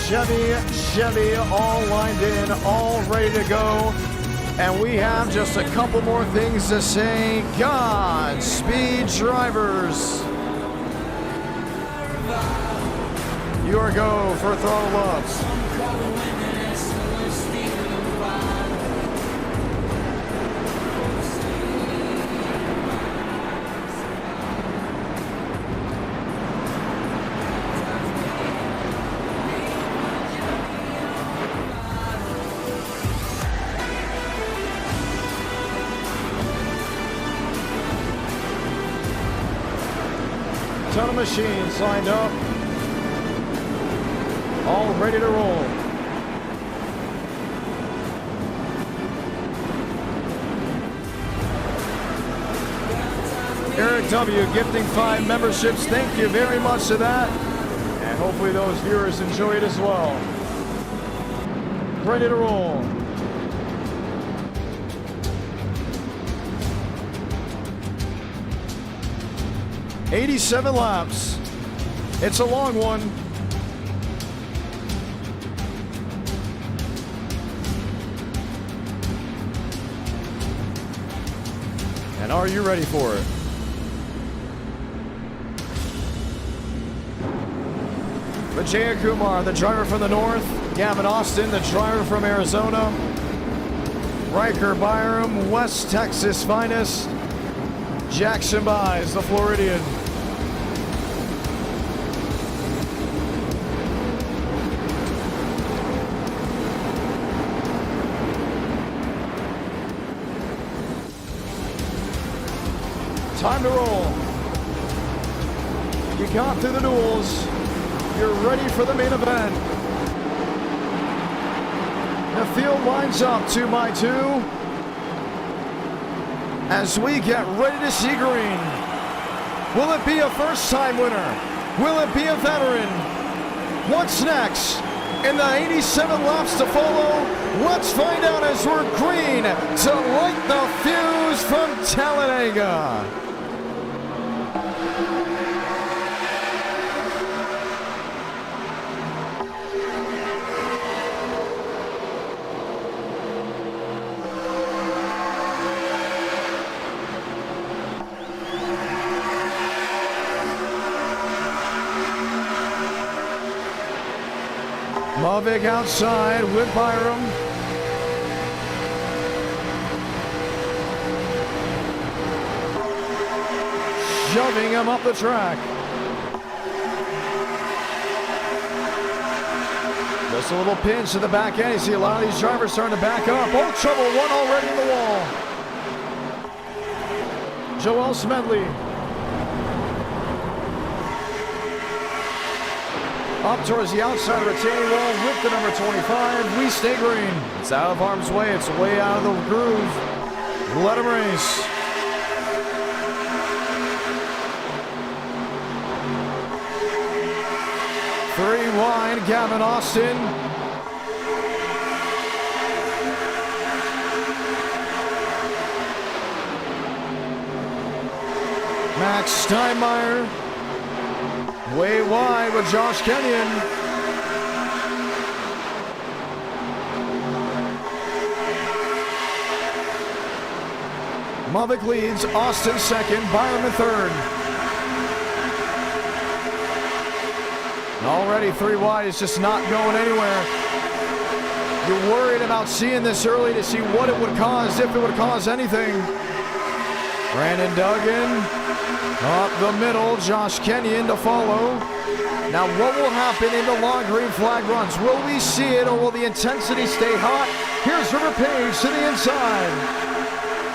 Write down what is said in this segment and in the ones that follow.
Chevy, all lined in, all ready to go. And we have just a couple more things to say. Godspeed, drivers. You are go for throttle ups. Ton of machines lined up, all ready to roll. Eric W. gifting 5 memberships. Thank you very much for that. And hopefully those viewers enjoy it as well. Ready to roll. "87 laps. It's a long one. And are you ready for it? Vijay Kumar, the driver from the north. Gavin Austin, the driver from Arizona. Riker Byram, West Texas finest. Jackson Buys, the Floridian. Time to roll. You got through the duels. You're ready for the main event. The field lines up 2x2 as we get ready to see green. Will it be a first-time winner? Will it be a veteran? What's next? In the 87 laps to follow, let's find out as we're green to light the fuse from Talladega. Mavic outside with Byram. Shoving him up the track. Just a little pinch to the back end. You see a lot of these drivers starting to back up. Oh, trouble, one already in the wall. Joel Smedley. Up towards the outside retaining wall with the number 25. We stay green. It's out of harm's way. It's way out of the groove. Let him race. Three wide, Gavin Austin. Max Steinmeier. Way wide with Josh Kenyon. Mavic leads, Austin second, Byram in third. Already 3 wide is just not going anywhere. You're worried about seeing this early to see what it would cause, if it would cause anything. Brandon Duggan. Up the middle, Josh Kenyon to follow. Now what will happen in the long green flag runs? Will we see it or will the intensity stay hot? Here's River Page to the inside.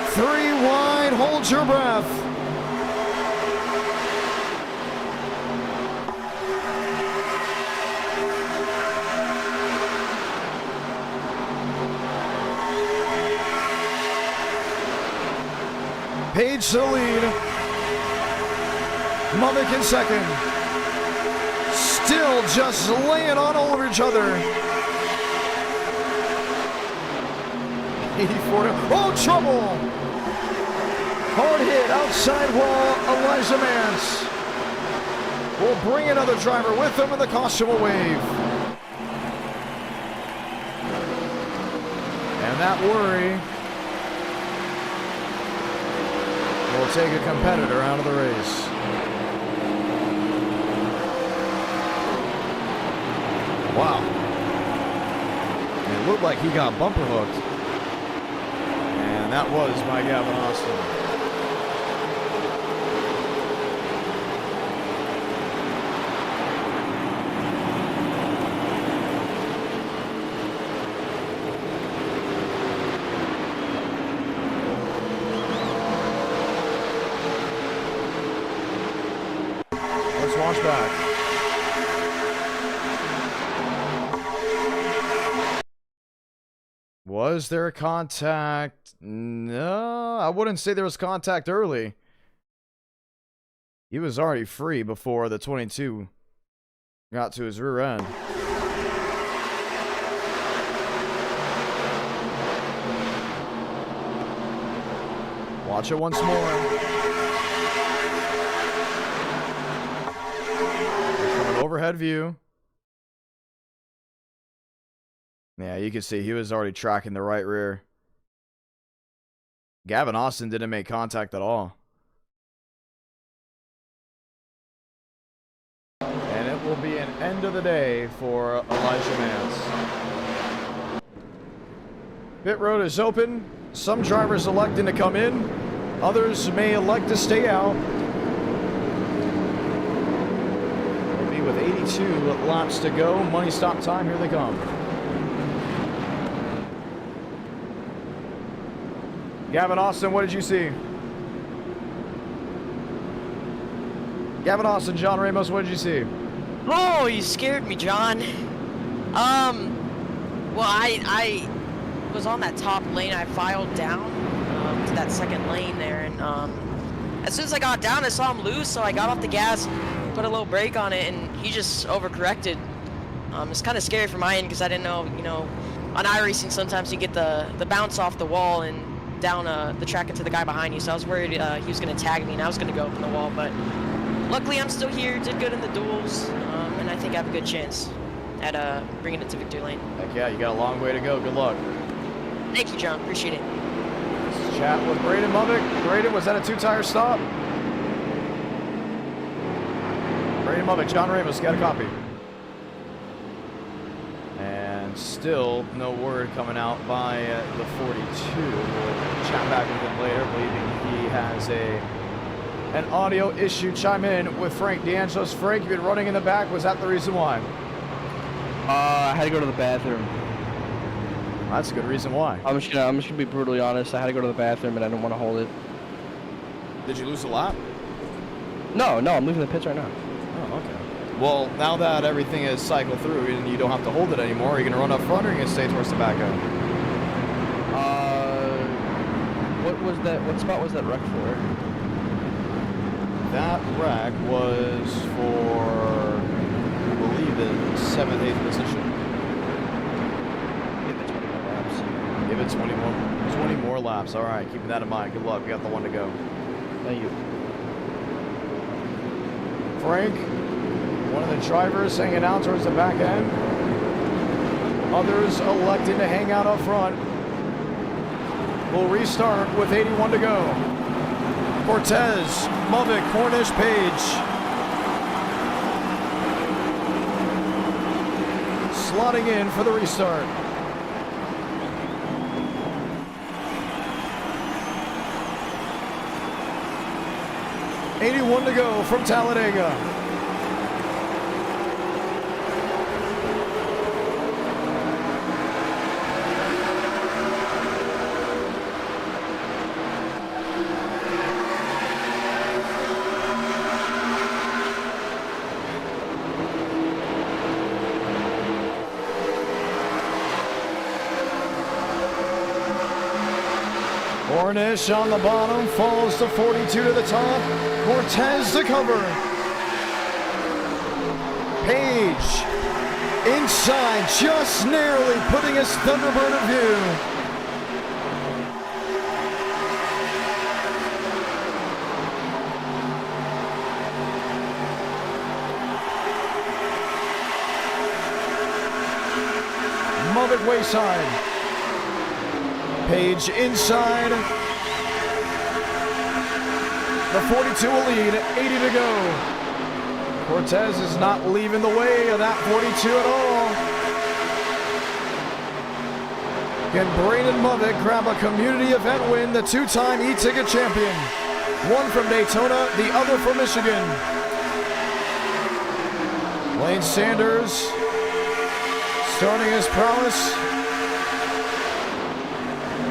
3 wide, hold your breath. Page to the lead. Mavic in second. Still just laying on all over each other. 84. Oh, trouble! Hard hit outside wall, Elijah Mance. Will bring another driver with him and the caution will wave. that worry will take a competitor out of the race. Wow. It looked like he got bumper hooked. And that was by Gavin Austin. Let's watch back. Was there contact? No, I wouldn't say there was contact early. He was already free before the 22 got to his rear end. Watch it once more. From an overhead view. Yeah, you can see he was already tracking the right rear. Gavin Austin didn't make contact at all. And it will be an end of the day for Elijah Mance. Pit road is open. Some drivers electing to come in. Others may elect to stay out. It'll be with 82 laps to go. Money stop time. Here they come. Gavin Austin, what did you see? Gavin Austin, John Ramos, what did you see? Oh, you scared me, John. Well, I was on that top lane. I filed down to that second lane there, and as soon as I got down, I saw him loose, so I got off the gas, put a little brake on it, and he just overcorrected. It's kind of scary from my end because I didn't know, you know, on iRacing sometimes you get the bounce off the wall and down the track into the guy behind you, so I was worried he was going to tag me and I was going to go up in the wall, but luckily I'm still here, did good in the duels, and I think I have a good chance at bringing it to victory lane. Heck yeah, you got a long way to go. Good luck. Thank you, John. Appreciate it. Let's chat with Braden Mubbock. Braden, was that a two-tire stop? Braden Mubbock, John Ramos, got a copy. And still no word coming out by the 42. We'll chat back with him later, believing he has an audio issue. Chime in with Frank DeAngelis. Frank, you've been running in the back. Was that the reason why? I had to go to the bathroom. That's a good reason why. I'm just gonna be brutally honest. I had to go to the bathroom and I didn't want to hold it. Did you lose a lap? No, I'm leaving the pits right now. Oh, okay. Well, now that everything is cycled through and you don't have to hold it anymore, are you going to run up front or are you going to stay towards the back end? What spot was that wreck for? That wreck was for, I believe, the 7th, 8th position. Give it 20 more laps. All right, keeping that in mind. Good luck. We got the one to go. Thank you. Frank, one of the drivers hanging out towards the back end. Others electing to hang out up front. We'll restart with 81 to go. Cortez, Mubbock, Cornish, Page. Slotting in for the restart. $81 to go from Talladega. Cornish on the bottom, falls to 42 to the top. Cortez to cover. Page inside, just narrowly putting his Thunderbird in view. Mubbock wayside. Page inside. The 42 will lead, 80 to go. Cortez is not leaving the way of that 42 at all. Can Braden Movick grab a community event win, the two-time e-ticket champion? One from Daytona, the other from Michigan. Lane Sanders starting his prowess.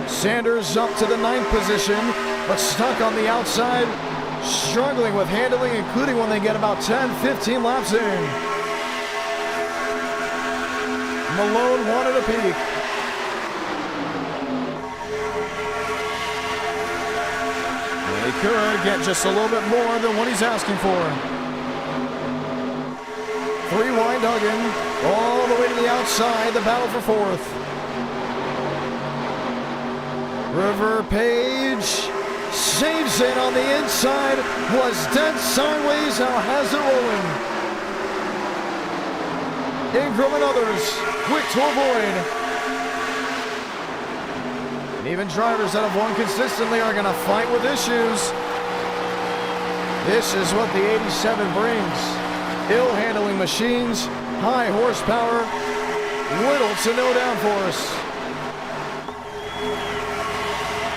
Sanders up to the 9th position, but stuck on the outside, struggling with handling, including when they get about 10-15 laps in. Malone wanted a peek. He could get just a little bit more than what he's asking for. 3 wide Duggan, all the way to the outside, the battle for 4th. River Page saves it on the inside, was dead sideways, now has it rolling. Ingram and others quick to avoid. And even drivers that have won consistently are going to fight with issues. This is what the 87 brings. Ill-handling machines, high horsepower, little to no downforce.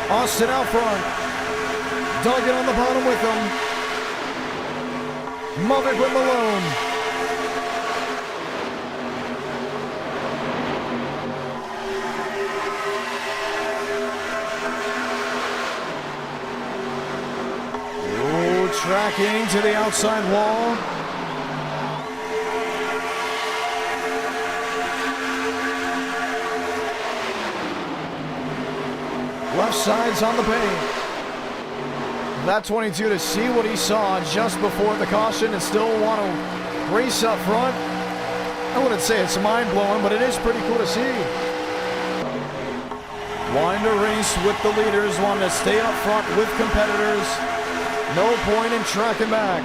Austin out front. Duggan on the bottom with him. Movick with Malone. Oh, tracking to the outside wall. Left side's on the paint. That 22 to see what he saw just before the caution and still want to race up front. I wouldn't say it's mind-blowing, but it is pretty cool to see. Wanting to race with the leaders, wanting to stay up front with competitors. No point in tracking back.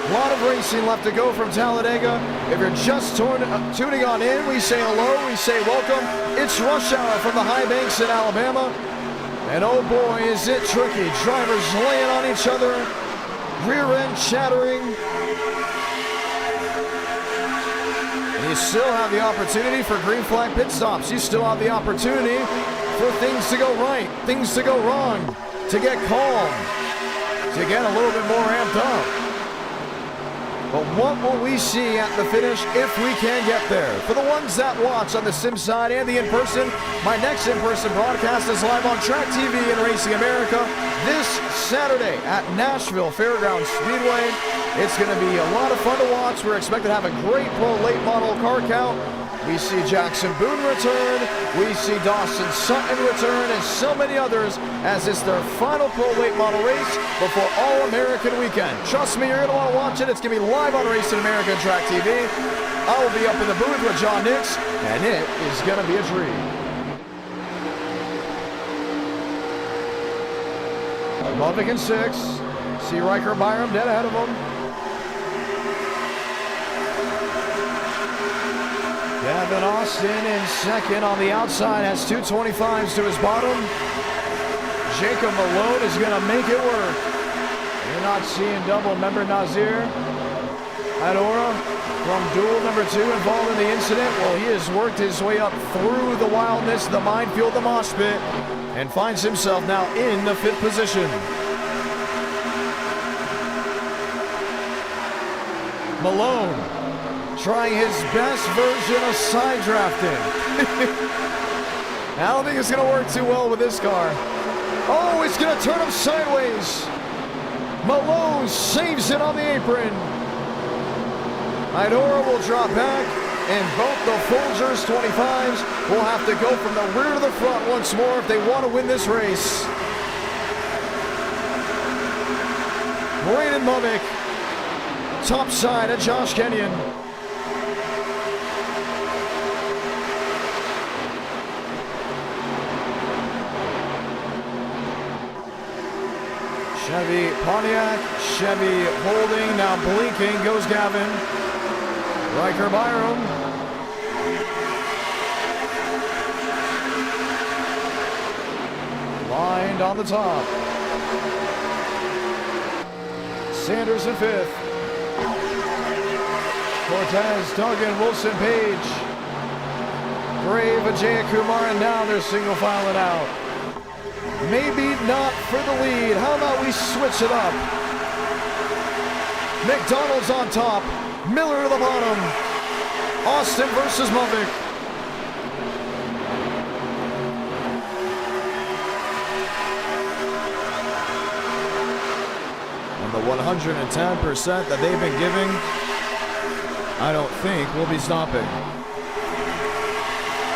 A lot of racing left to go from Talladega. If you're just tuning on in, we say hello, we say welcome. It's rush hour from the high banks in Alabama. And oh boy, is it tricky. Drivers laying on each other, rear end shattering. And you still have the opportunity for green flag pit stops. You still have the opportunity for things to go right, things to go wrong, to get calm, to get a little bit more amped up. But what will we see at the finish if we can get there? For the ones that watch on the sim side and the in-person, my next in-person broadcast is live on Track TV and Racing America this Saturday at Nashville Fairgrounds Speedway. It's going to be a lot of fun to watch. We're expected to have a great pro late model car count. We see Jackson Boone return, we see Dawson Sutton return, and so many others as it's their final pro late model race before All-American Weekend. Trust me, you're going to want to watch it. It's going to be live on Racing America and Track TV. I will be up in the booth with John Nix, and it is going to be a dream. Movick in 6. See Riker Byram dead ahead of him. Gavin Austin in second on the outside, has 225s to his bottom. Jacob Malone is going to make it work. You're not seeing double. Remember Nazaire, Idoura from duel number 2 involved in the incident. Well, he has worked his way up through the wildness, the minefield, the mosh pit, and finds himself now in the 5th position. Malone trying his best version of side drafting. I don't think it's going to work too well with this car. Oh, it's going to turn him sideways. Malone saves it on the apron. Idoura will drop back, and both the Folgers 25s will have to go from the rear to the front once more if they want to win this race. Braden Movick, top side of Josh Kenyon. Chevy Pontiac, Chevy holding, now blinking goes Gavin. Riker Byram. second on the top. Sanders in fifth. Cortez, Duggan, Wilson, Page, Brave, Ajay Kumar, and now they're single filing out. Maybe not for the lead. How about we switch it up? McDonald's on top, Miller to the bottom. Austin versus Mavic. And the 110% that they've been giving, I don't think we'll be stopping.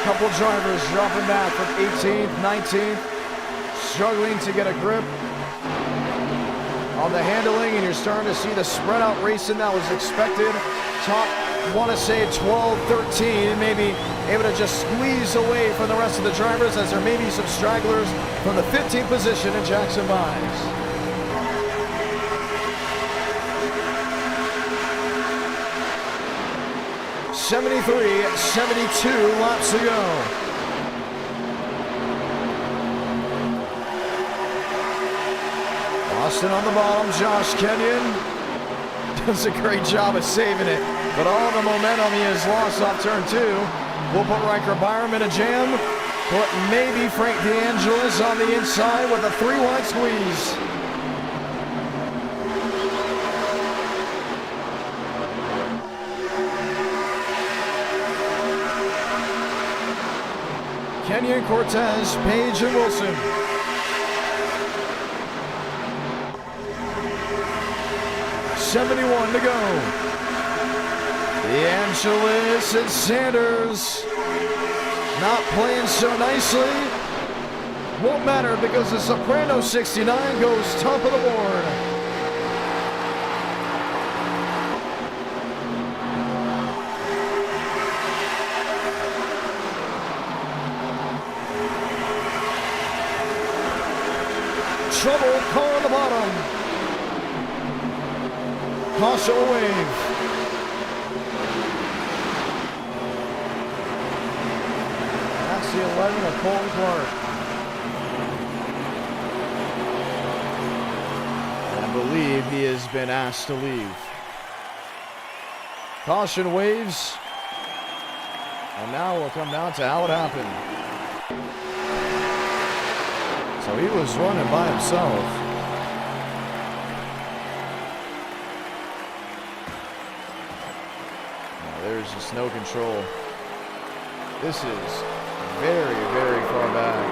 Couple drivers dropping back from 18th, 19th, struggling to get a grip on the handling, and you're starting to see the spread out racing that was expected. Top, want to say 12, 13, maybe able to just squeeze away from the rest of the drivers, as there may be some stragglers from the 15th position in Jackson Byes. '73, 72 laps to go. Austin on the bottom, Josh Kenyon does a great job of saving it, but all the momentum he has lost off turn 2 will put Riker Byram in a jam, put maybe Frank DeAngelis on the inside with a 3-wide squeeze. Kenyon, Cortez, Page, and Wilson. .71 to go. DeAngelis and Sanders not playing so nicely. Won't matter because the Soprano 69 goes top of the board. Trouble, car on the bottom. Caution wave. That's the 11 of Colton Clark. I believe he has been asked to leave. Caution waves. And now we'll come down to how it happened. So he was running by himself. Now there's just no control. This is very, very far back.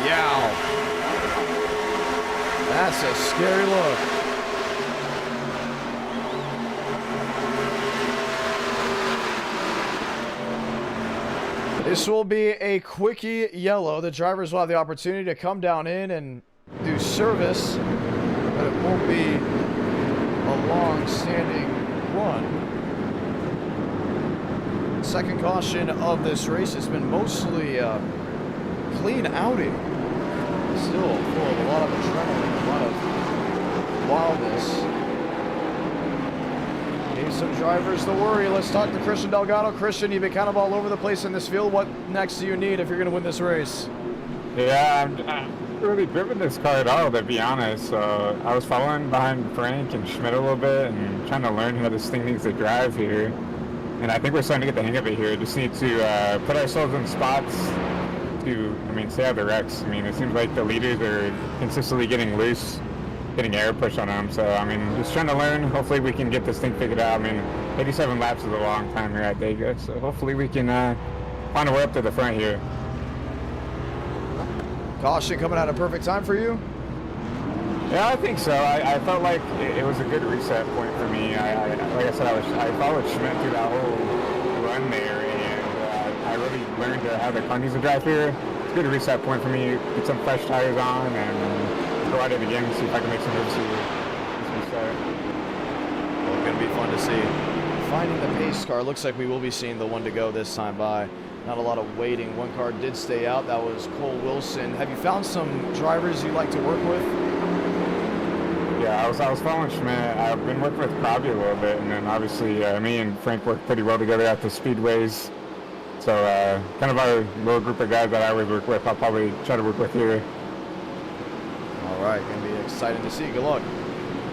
Yow. That's a scary look. This will be a quickie yellow. The drivers will have the opportunity to come down in and do service, but it won't be a long-standing run. Second caution of this race has been mostly clean outing. Still full of a lot of adrenaline, a lot of wildness. Need some drivers to worry. Let's talk to Christian Delgado. Christian, you've been kind of all over the place in this field. What next do you need if you're going to win this race? Yeah, I've not really driven this car at all, to be honest. I was following behind Frank and Schmidt a little bit and trying to learn how this thing needs to drive here. And I think we're starting to get the hang of it here. Just need to put ourselves in spots to, stay out of the wrecks. It seems like the leaders are consistently getting loose, getting air push on them. So, just trying to learn. Hopefully we can get this thing figured out. 87 laps is a long time here at Dega. So hopefully we can find a way up to the front here. Caution coming out a perfect time for you? Yeah, I think so. I felt like it was a good reset point for me. Like I said, I followed Schmidt through that whole run there, and I really learned how the car needs to drive here. It's a good reset point for me. Get some fresh tires on and go at it again and see if I can make some moves here. Well, it's going to be fun to see. Finding the pace car. Looks like we will be seeing the one to go this time by. Not a lot of waiting. One car did stay out. That was Cole Wilson. Have you found some drivers you like to work with? Yeah, I was following Schmidt. I've been working with Krabby a little bit, and then obviously me and Frank work pretty well together at the speedways. So kind of our little group of guys that I always work with, I'll probably try to work with here. All right, going to be exciting to see. Good luck.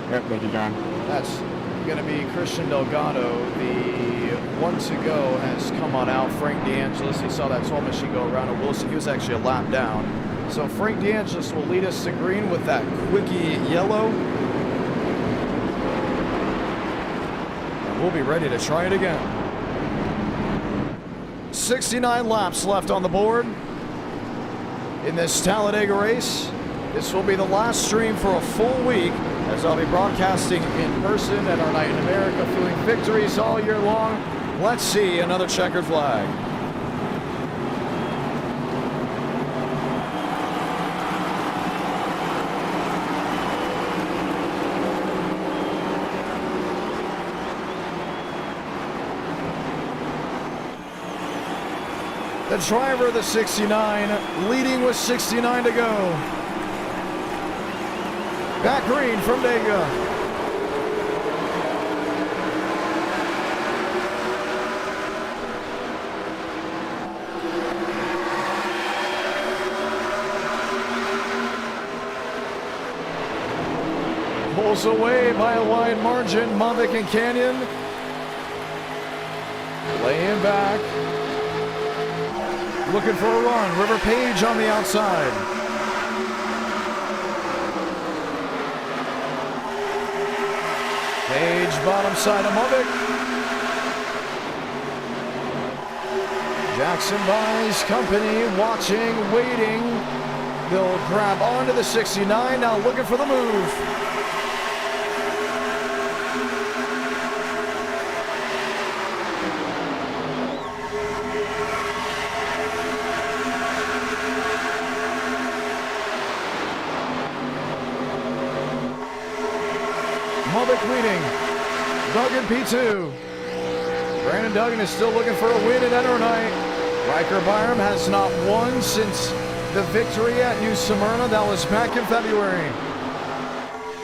Yep, thank you, John. That's going to be Christian Delgado. The one to go has come on out. Frank DeAngelis, he saw that 12 machine go around to Wilson. He was actually a lap down. So Frank DeAngelis will lead us to green with that quickie yellow. And we'll be ready to try it again. 69 laps left on the board in this Talladega race. This will be the last stream for a full week, as I'll be broadcasting in person at our Night in America, feeling victories all year long. Let's see another checkered flag. The driver of the 69 leading with 69 to go. Back green from Dega. Pulls away by a wide margin, Mavic and Canyon. Laying back. Looking for a run. River Page on the outside. Page bottom side of Mavic. Jackson buys company, watching, waiting. They'll grab onto the 69, now looking for the move. Mavic leading. Duggan P2. Brandon Duggan is still looking for a win at Enronite. Riker Byram has not won since the victory at New Smyrna. That was back in February.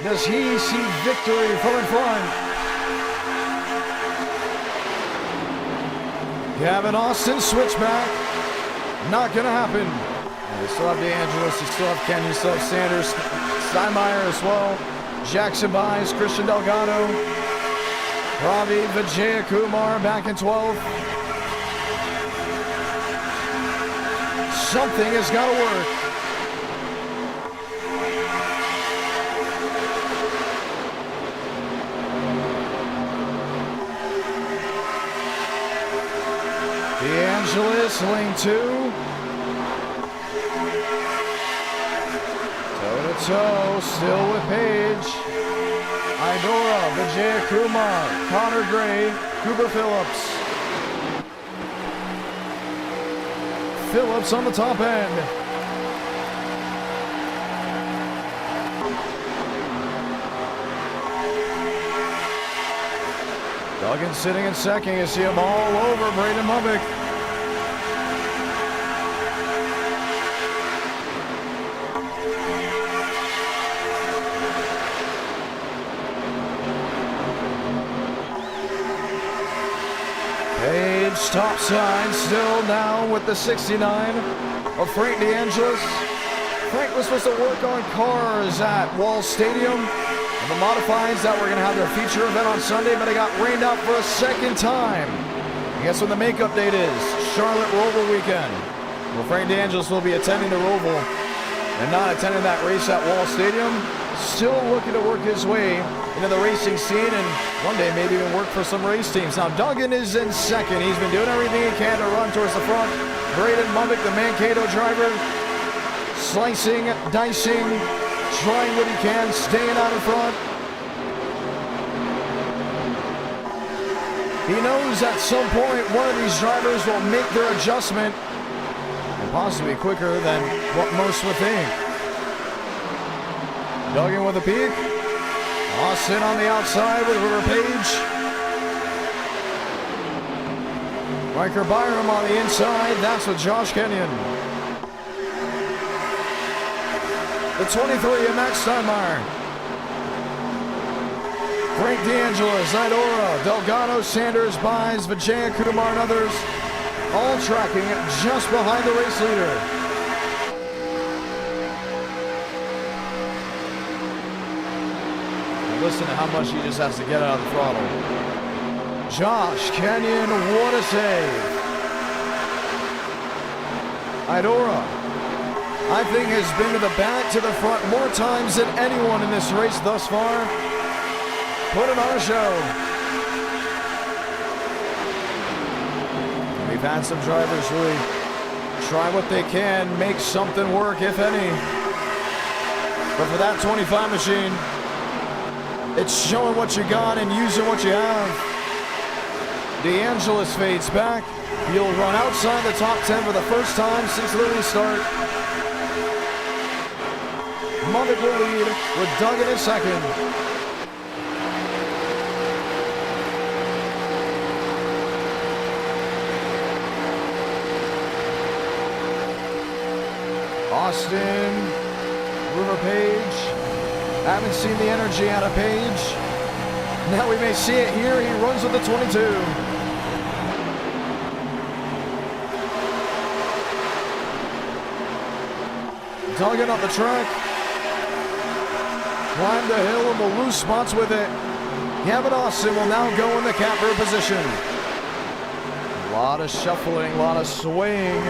Does he see victory from in front? Gavin Austin switchback. Not going to happen. They still have DeAngelis. They still have Kenny. Still have Sanders. Steinmeier as well. Jackson buys Christian Delgado. Ravi Vijayakumar back in 12th. Something has got to work. DeAngelis, lane 2. Toe-to-toe, still with Page. Idoura, Vijayakumar, Connor Gray, Cooper Phillips. Phillips on the top end. Duggan sitting in second. You see him all over Braden Mavic. Page top side still now with the 69 of Frank DeAngelis. Frank was supposed to work on cars at Wall Stadium and the modifieds that were going to have their feature event on Sunday, but it got rained out for a second time. Guess when the makeup date is? Charlotte Roval weekend. Well, Frank DeAngelis will be attending the Roval and not attending that race at Wall Stadium. Still looking to work his way into the racing scene and one day maybe even work for some race teams. Now Duggan is in second. He's been doing everything he can to run towards the front. Braden Mavic, the Mankato driver, slicing, dicing, trying what he can, staying out in front. He knows at some point one of these drivers will make their adjustment and possibly quicker than what most would think. Duggan with a peek. Austin on the outside with River Page. Riker Byram on the inside. That's with Josh Kenyon. The 23 of Max Steinmeier. Frank DeAngelis, Idoura, Delgado, Sanders, Byes, Vijaya Kumar, and others all tracking just behind the race leader. Now listen to how much he just has to get out of the throttle. Josh Kenyon, what a save. Idoura, I think, has been to the back to the front more times than anyone in this race thus far. Putting on a show. We've had some drivers really try what they can, make something work, if any. But for that 25 machine, it's showing what you got and using what you have. DeAngelis fades back. He'll run outside the top 10 for the first time since the restart. Mullick will lead with Duggan in second. Austin, River Page. Haven't seen the energy out of Page. Now we may see it here. He runs with the 22. Duggan up the track. Climbed the hill and will lose spots with it. Gavin Austin will now go in the catbird position. A lot of shuffling, a lot of swaying.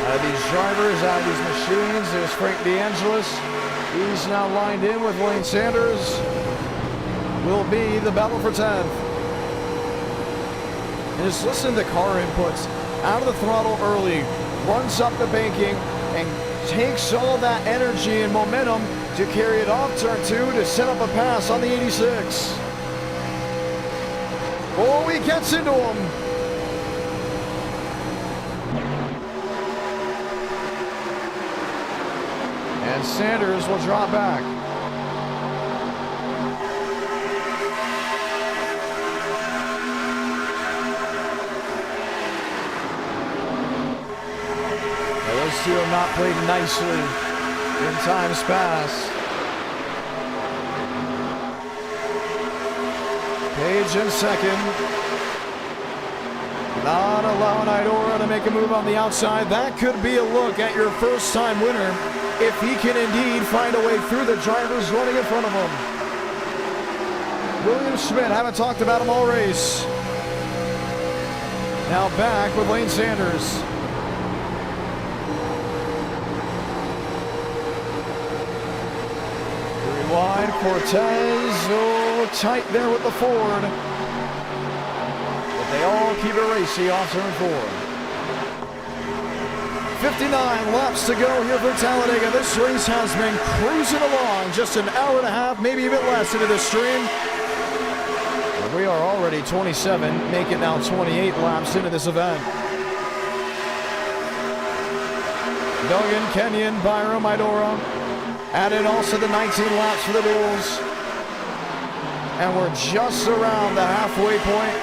Out of these drivers, out of these machines. There's Frank DeAngelis. He's now lined in with Lane Sanders. Will be the battle for 10th. And just listen to car inputs. Out of the throttle early, runs up the banking, and takes all that energy and momentum to carry it off turn 2 to set up a pass on the 86. Oh, he gets into him. And Sanders will drop back. Now, those two have not played nicely in times past. Page in second. Not allowing Idoura to make a move on the outside. That could be a look at your first-time winner if he can indeed find a way through the drivers running in front of him. William Schmidt, haven't talked about him all race. Now back with Lane Sanders. Rewind, Cortez, oh, tight there with the Ford. But they all keep it racy off turn 4. 59 laps to go here for Talladega. This race has been cruising along, just an hour and a half, maybe even less into this stream. And we are already 27, make it now 28 laps into this event. Duggan, Kenyon, Byram, Idoura. Add in also the 19 laps for the duels. And we're just around the halfway point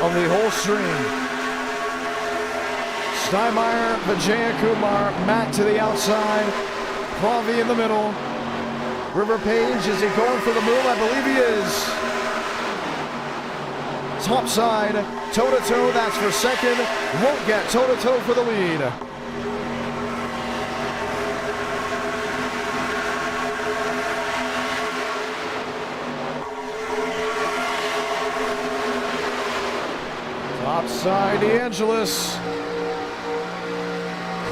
of the whole stream. Steinmeier, Vijaya Kumar, Matt to the outside, Pravi in the middle. River Page, is he going for the move? I believe he is. Top side, toe-to-toe, that's for second. Won't get toe-to-toe for the lead. Top side, DeAngelis.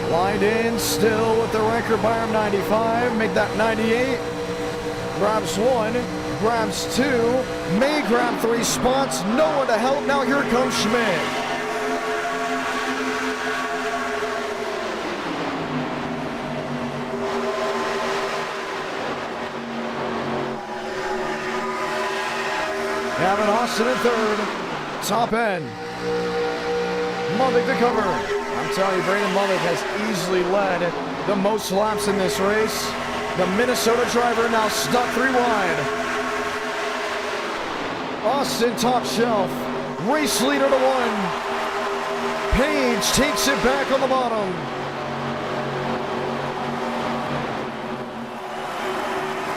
Lined in still with the Riker Byram 95. Make that 98. Grabs 1. Grabs 2. May grab 3 spots. No one to help. Now here comes Schmidt. Gavin Austin in third. Top end. Mullick to cover. I'm telling you, Brandon Mullick has easily led the most laps in this race. The Minnesota driver now stuck 3 wide. Austin top shelf. Race leader to 1. Savage takes it back on the bottom.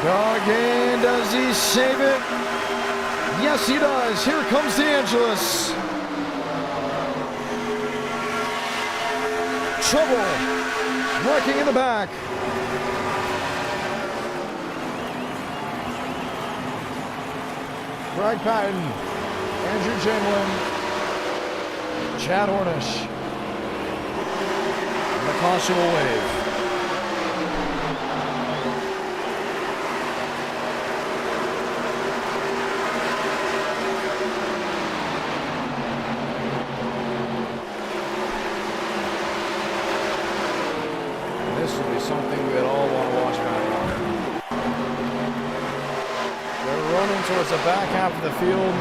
Duggan, does he save it? Yes, he does. Here comes DeAngelis. Trouble. Working in the back. Greg Patton, Andrew Chamberlain, Chad Ornish. And the caution will wave. This will be something we'd all want to watch back on. They're running towards the back half of the field.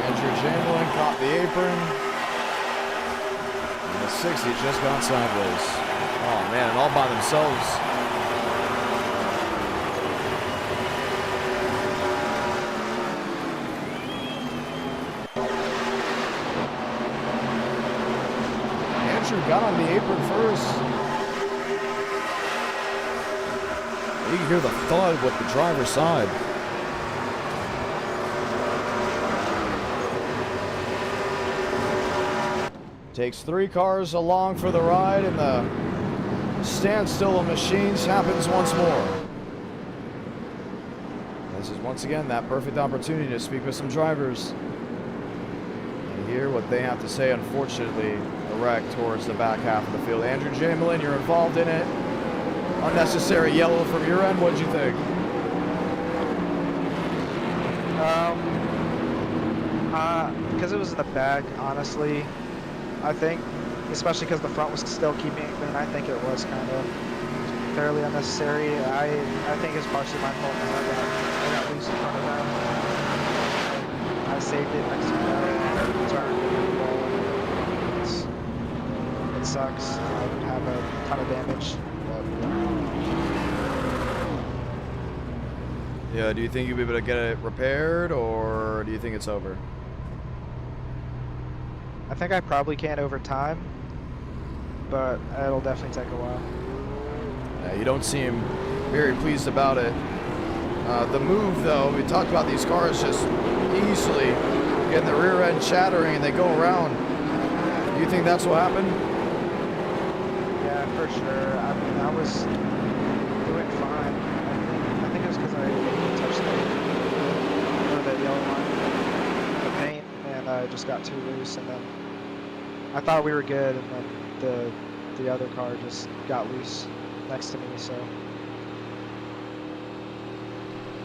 Andrew Chamberlain caught the apron. And the 60 just gone sideways. Oh man, and all by themselves. Andrew got on the apron first. You can hear the thud with the driver's side. Takes 3 cars along for the ride, and the standstill of machines happens once more. This is once again that perfect opportunity to speak with some drivers and hear what they have to say. Unfortunately, a wreck towards the back half of the field. Andrew Chamberlain, you're involved in it. Unnecessary yellow from your end. What'd you think? Because it was in the back, honestly, I think, especially because the front was still keeping it clean, I think it was kind of fairly unnecessary. I think it's partially my fault that I got loose in front of them. I saved it next to the turn. It sucks. I would have a ton of damage. Yeah, do you think you'll be able to get it repaired, or do you think it's over? I think I probably can over time, but it'll definitely take a while. Yeah, you don't seem very pleased about it. The move, though, we talked about these cars just easily getting the rear end shattering and they go around. Do you think that's what happened? Yeah, for sure. I mean, I was doing fine. I think it was because I touched the yellow line, the paint, and I just got too loose. And then I thought we were good, and then the other car just got loose next to me. So.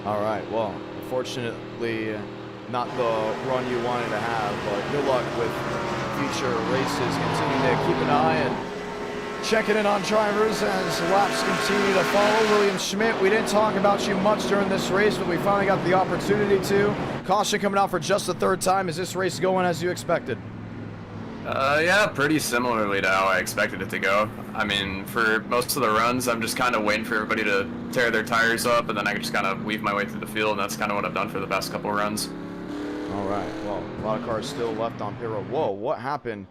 All right. Well, unfortunately, not the run you wanted to have, but good luck with future races. Continue to keep an eye and checking in on drivers as laps continue to follow. William Schmidt, we didn't talk about you much during this race, but we finally got the opportunity to. Caution coming out for just the 3rd time. Is this race going as you expected? Yeah, pretty similarly to how I expected it to go. I mean, for most of the runs, I'm just kind of waiting for everybody to tear their tires up, and then I can just kind of weave my way through the field, and that's kind of what I've done for the past couple of runs. All right, well, a lot of cars still left on pit road. Whoa, what happened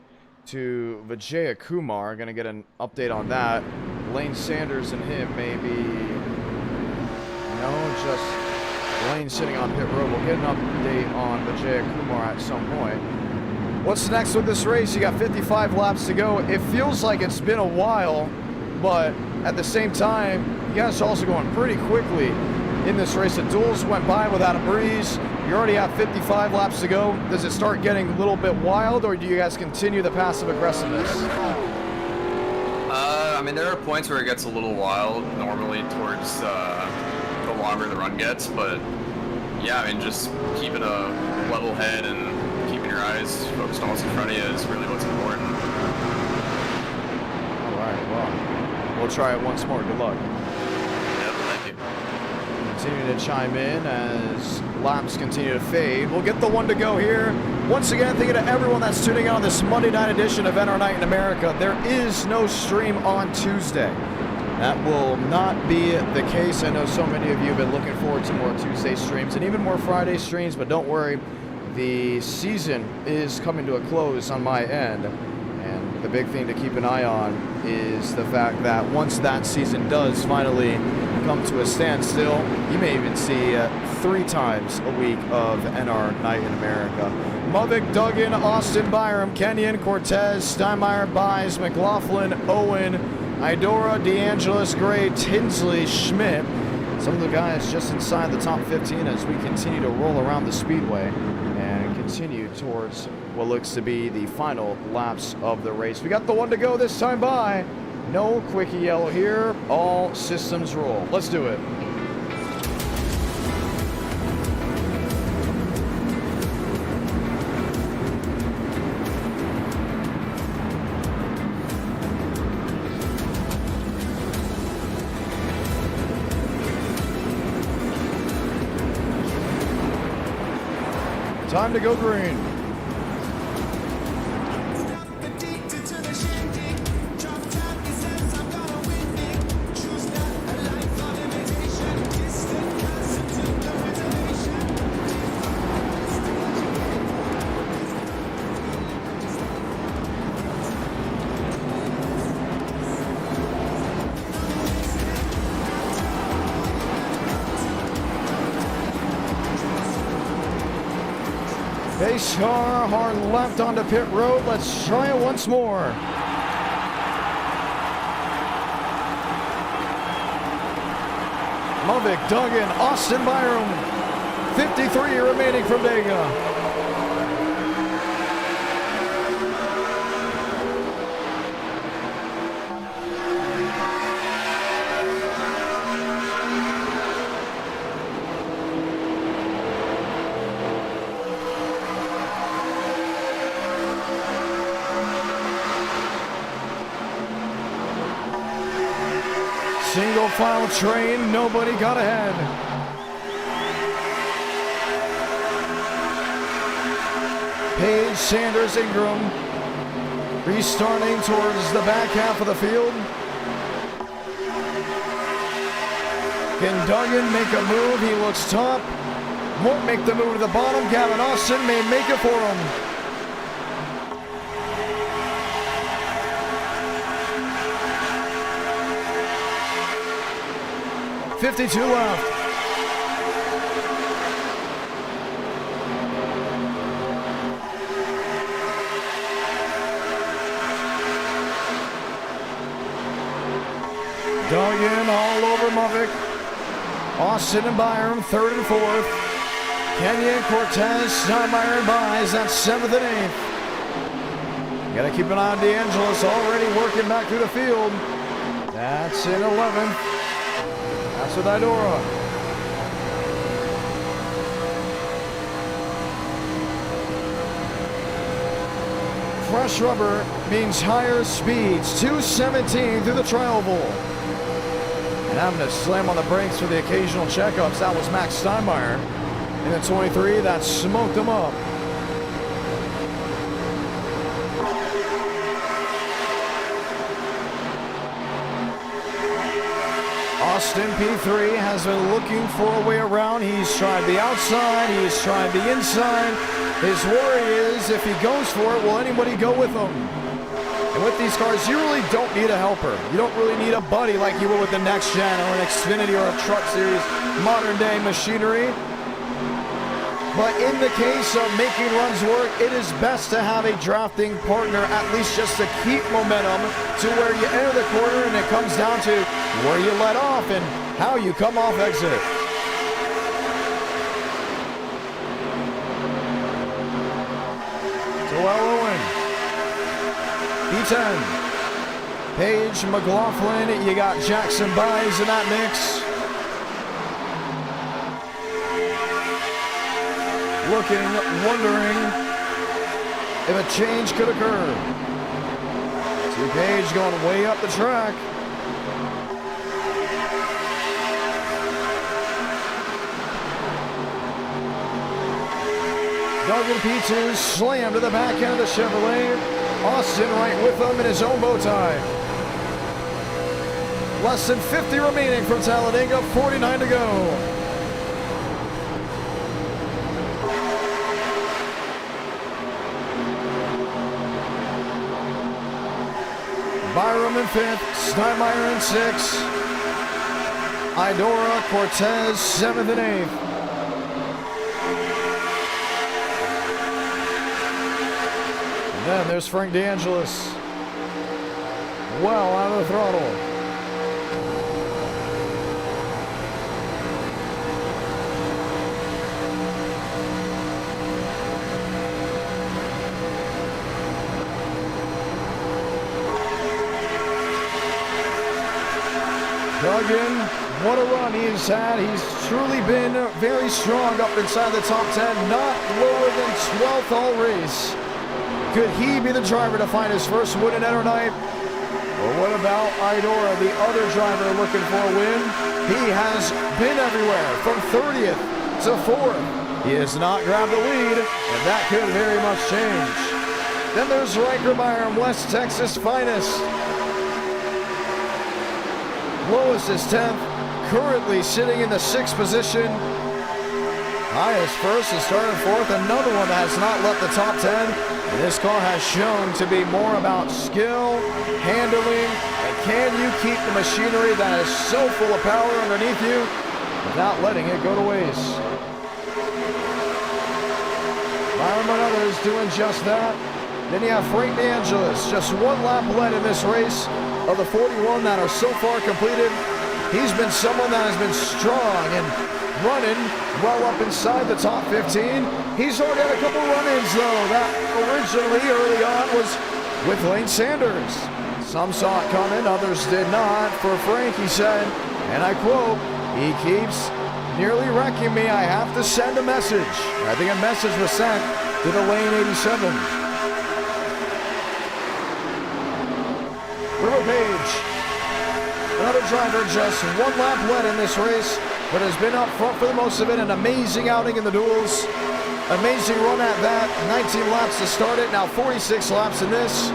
to Vijaya Kumar? Going to get an update on that. Lane Sanders and him maybe, no, just Lane sitting on pit road. We'll get an update on Vijaya Kumar at some point. What's next with this race? You got 55 laps to go. It feels like it's been a while, but at the same time, you guys are also going pretty quickly in this race. The duels went by without a breeze. You already have 55 laps to go. Does it start getting a little bit wild, or do you guys continue the passive aggressiveness? I mean, there are points where it gets a little wild, normally towards the longer the run gets, but yeah, I mean, just keeping a level head and keeping your eyes focused on what's in front of you is really what's important. All right, well, we'll try it once more. Good luck. Yep, thank you. Continue to chime in as laps continue to fade. We'll get the one to go here. Once again, thank you to everyone that's tuning in on this Monday night edition of NR Night in America. There is no stream on Tuesday. That will not be the case. I know so many of you have been looking forward to more Tuesday streams and even more Friday streams, but don't worry. the season is coming to a close on my end. And the big thing to keep an eye on is the fact that once that season does finally come to a standstill, you may even see 3 times a week of NR Night in America. Muvik, Duggan, Austin, Byram, Kenyon, Cortez, Steinmeier, Bies, McLaughlin, Owen, Idoura, DeAngelis, Gray, Tinsley, Schmidt. Some of the guys just inside the top 15 as we continue to roll around the speedway and continue towards what looks to be the final laps of the race. We got the one to go this time by. No quickie yellow here. All systems roll. Let's do it. Time to go green. Pace car, hard left onto pit road. Let's try it once more. Muvik, Duggan, Austin, Byram. 53 remaining from Dega. Single file train, nobody got ahead. Page, Sanders, Ingram restarting towards the back half of the field. Can Duggan make a move? He looks top. Won't make the move to the bottom. Gavin Austin may make it for him. 52 left. Duggan all over Muvik. Austin and Byram, 3rd and 4th. Kenyon, Cortez, Steinmeier, and Bies. That's 7th and 8th. Got to keep an eye on DeAngelis, already working back through the field. That's in 11th. That's with Idoura. Fresh rubber means higher speeds. 217 through the tri oval. And having to slam on the brakes for the occasional checkups. That was Max Steinmeier. In the 23, that smoked him up. Austin P3 has been looking for a way around. He's tried the outside, he's tried the inside. His worry is if he goes for it, will anybody go with him? And with these cars, you really don't need a helper. You don't really need a buddy like you will with the Next Gen or an Xfinity or a Truck Series modern day machinery. But in the case of making runs work, it is best to have a drafting partner, at least just to keep momentum to where you enter the corner and it comes down to where you let off and how you come off exit. Joel Owen, P10. Page, McLaughlin, you got Jackson Bies in that mix. Looking, wondering if a change could occur. Page going way up the track. Duggan P2 slammed to the back end of the Chevrolet. Austin right with him in his own bow tie. Less than 50 remaining from Talladega, 49 to go. Byram in 5th, Steinmeier in 6th, Idoura, Cortez 7th and 8th. And then there's Frank DeAngelis. Well out of the throttle. Duggan, what a run he's had. He's truly been very strong up inside the top 10, not lower than 12th all race. Could he be the driver to find his first win in Enter Night? Or what about Idoura, the other driver looking for a win? He has been everywhere, from 30th to 4th. He has not grabbed the lead, and that could very much change. Then there's Riker Byram, West Texas finest. Lois is 10th, currently sitting in the 6th position. Highest first is starting 4th, another one that has not left the top 10. And this car has shown to be more about skill, handling, and can you keep the machinery that is so full of power underneath you without letting it go to waste. Byram and others doing just that. Then you have Frank DeAngelis, just one lap led in this race. Of the 41 that are so far completed, he's been someone that has been strong and running well up inside the top 15. He's already had a couple run-ins though, that originally early on was with Lane Sanders. Some saw it coming, others did not. For Frank, he said, and I quote, "He keeps nearly wrecking me. I have to send a message." I think a message was sent to the lane 87. River Page, another driver, just one lap led in this race, but has been up front for the most of it. An amazing outing in the duels. Amazing run at that. 19 laps to start it, now 46 laps in this.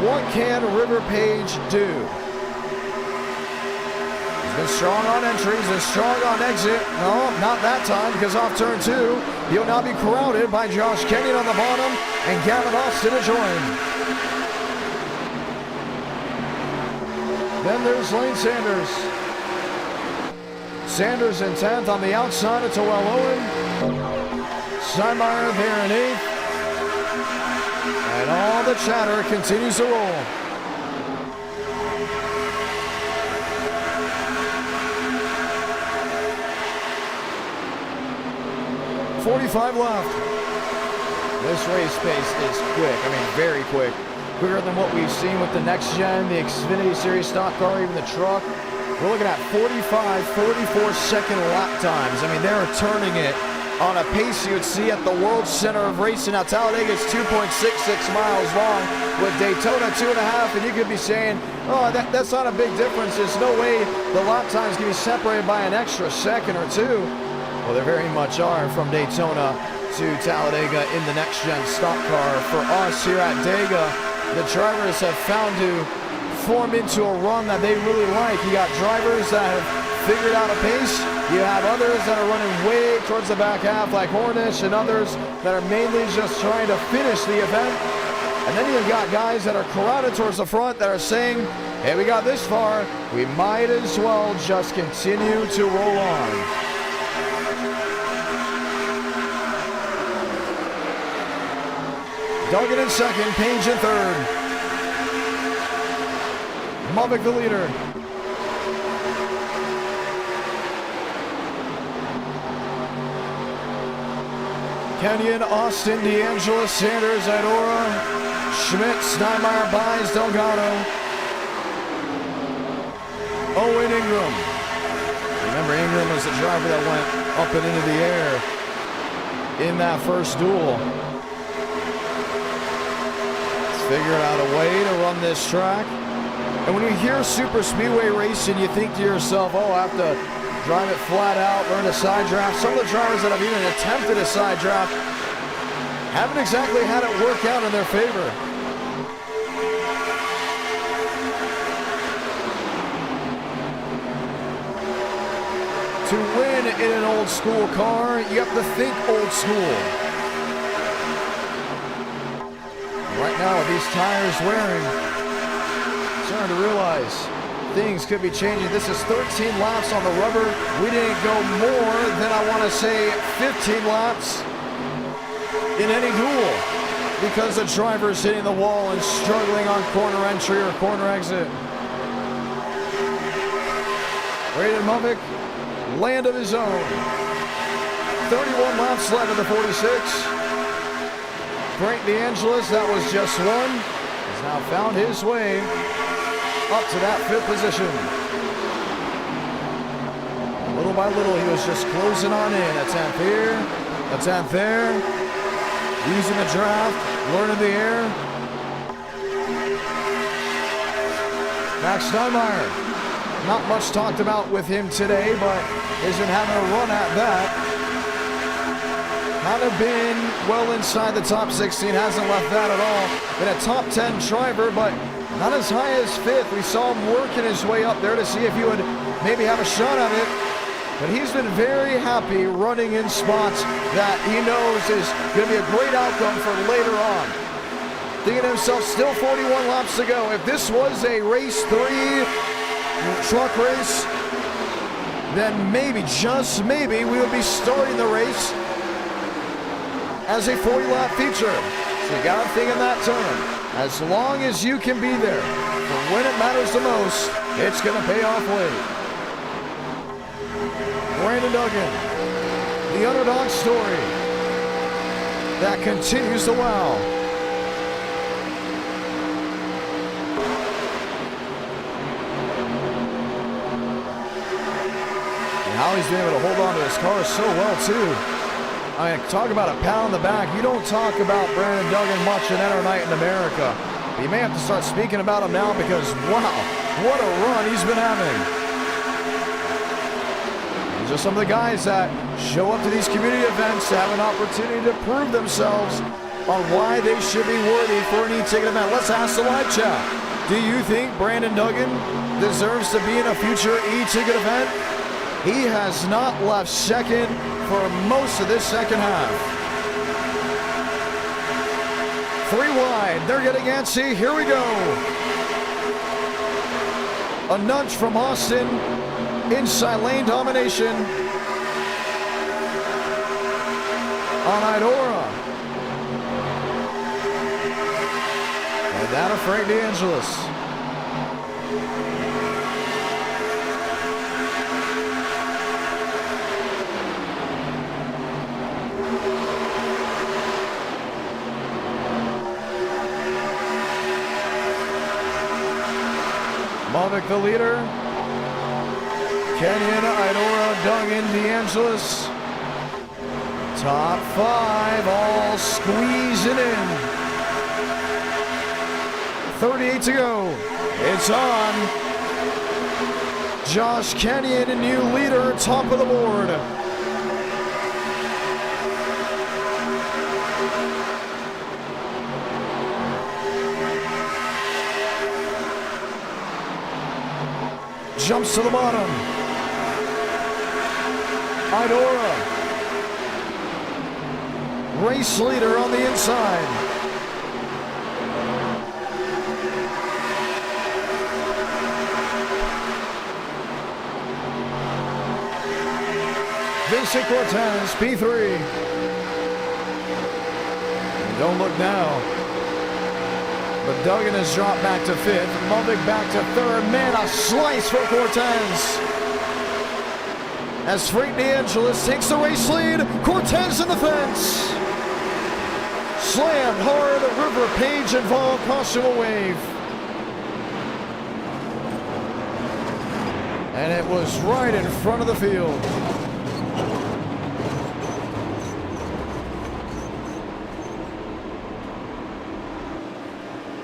What can River Page do? He's been strong on entry, he's been strong on exit. No, not that time, because off turn 2, he'll now be crowded by Josh Kenyon on the bottom and Gavin Austin to join. Then there's Lane Sanders. Sanders in 10th on the outside of Terrell Owen. Steinmeier there in 8th. And all the chatter continues to roll. .45 left. This race pace is quick. I mean, very quick. Quicker than what we've seen with the next gen, the Xfinity Series stock car, even the truck. We're looking at 45, 44-second lap times. I mean, they're turning it on a pace you would see at the World Center of Racing. Now, Talladega is 2.66 miles long, with Daytona 2.5, and you could be saying, oh, that's not a big difference. There's no way the lap times can be separated by an extra second or two. Well, they very much are from Daytona to Talladega in the next-gen stock car. For us here at Dega, the drivers have found to form into a run that they really like. You got drivers that have figured out a pace. You have others that are running way towards the back half like Hornish, and others that are mainly just trying to finish the event. And then you've got guys that are crowded towards the front that are saying, hey, we got this far, we might as well just continue to roll on. Duggan in second, Page in third. Mavic the leader. Kenyon, Austin, DeAngelis, Sanders, Idoura, Schmidt, Steinmeier, Byes, Delgado, Owen, Ingram. Remember, Ingram was the driver that went up and into the air in that first duel. Figured out a way to run this track. And when you hear super speedway racing, you think to yourself, oh, I have to drive it flat out, learn a side draft. Some of the drivers that have even attempted a side draft haven't exactly had it work out in their favor. To win in an old school car, you have to think old school. Right now, with these tires wearing, starting to realize things could be changing. This is 13 laps on the rubber. We didn't go more than, I want to say, 15 laps in any duel because the driver's hitting the wall and struggling on corner entry or corner exit. Braden Movic, land of his own. 31 laps left of the 46. Frank DeAngelis, that was just one, has now found his way up to that 5th position. Little by little, he was just closing on in. A 10th here, a 10th there. Using the draft, learning the air. Max Steinmeier, not much talked about with him today, but has been having a run at that. Kind of been well inside the top 16, hasn't left that at all. Been a top 10 driver, but not as high as 5th. We saw him working his way up there to see if he would maybe have a shot at it. But he's been very happy running in spots that he knows is going to be a great outcome for later on. Thinking to himself, still 41 laps to go. If this was a race 3 truck race, then maybe, just maybe, we would be starting the race as a 40-lap feature. So you got to think in that term. As long as you can be there for when it matters the most, it's going to pay off late. Brandon Duggan, the underdog story that continues to wow. And how he's been able to hold on to his car so well, too. I mean, talk about a pat on the back. You don't talk about Brandon Duggan much in Enter Night in America. But you may have to start speaking about him now because, wow, what a run he's been having. These are some of the guys that show up to these community events to have an opportunity to prove themselves on why they should be worthy for an e-ticket event. Let's ask the live chat. Do you think Brandon Duggan deserves to be in a future e-ticket event? He has not left second for most of this second half. 3 wide, they're getting antsy, here we go. A nudge from Austin, inside lane domination on Idoura. And that of Frank DeAngelis. Movic the leader. Kenyon, Idoura, Duggan, DeAngelis. Top 5 all squeezing in. 38 to go. It's on. Josh Kenyon, a new leader, top of the board. Jumps to the bottom. Idoura. Race leader on the inside. Vincent Cortez, P3. And don't look now. But Duggan has dropped back to 5th. Movic back to 3rd. Man, a slice for Cortez. As Frank DeAngelis takes the race lead. Cortez in the fence. Slammed hard. River Page involved. Cost him a wave. And it was right in front of the field.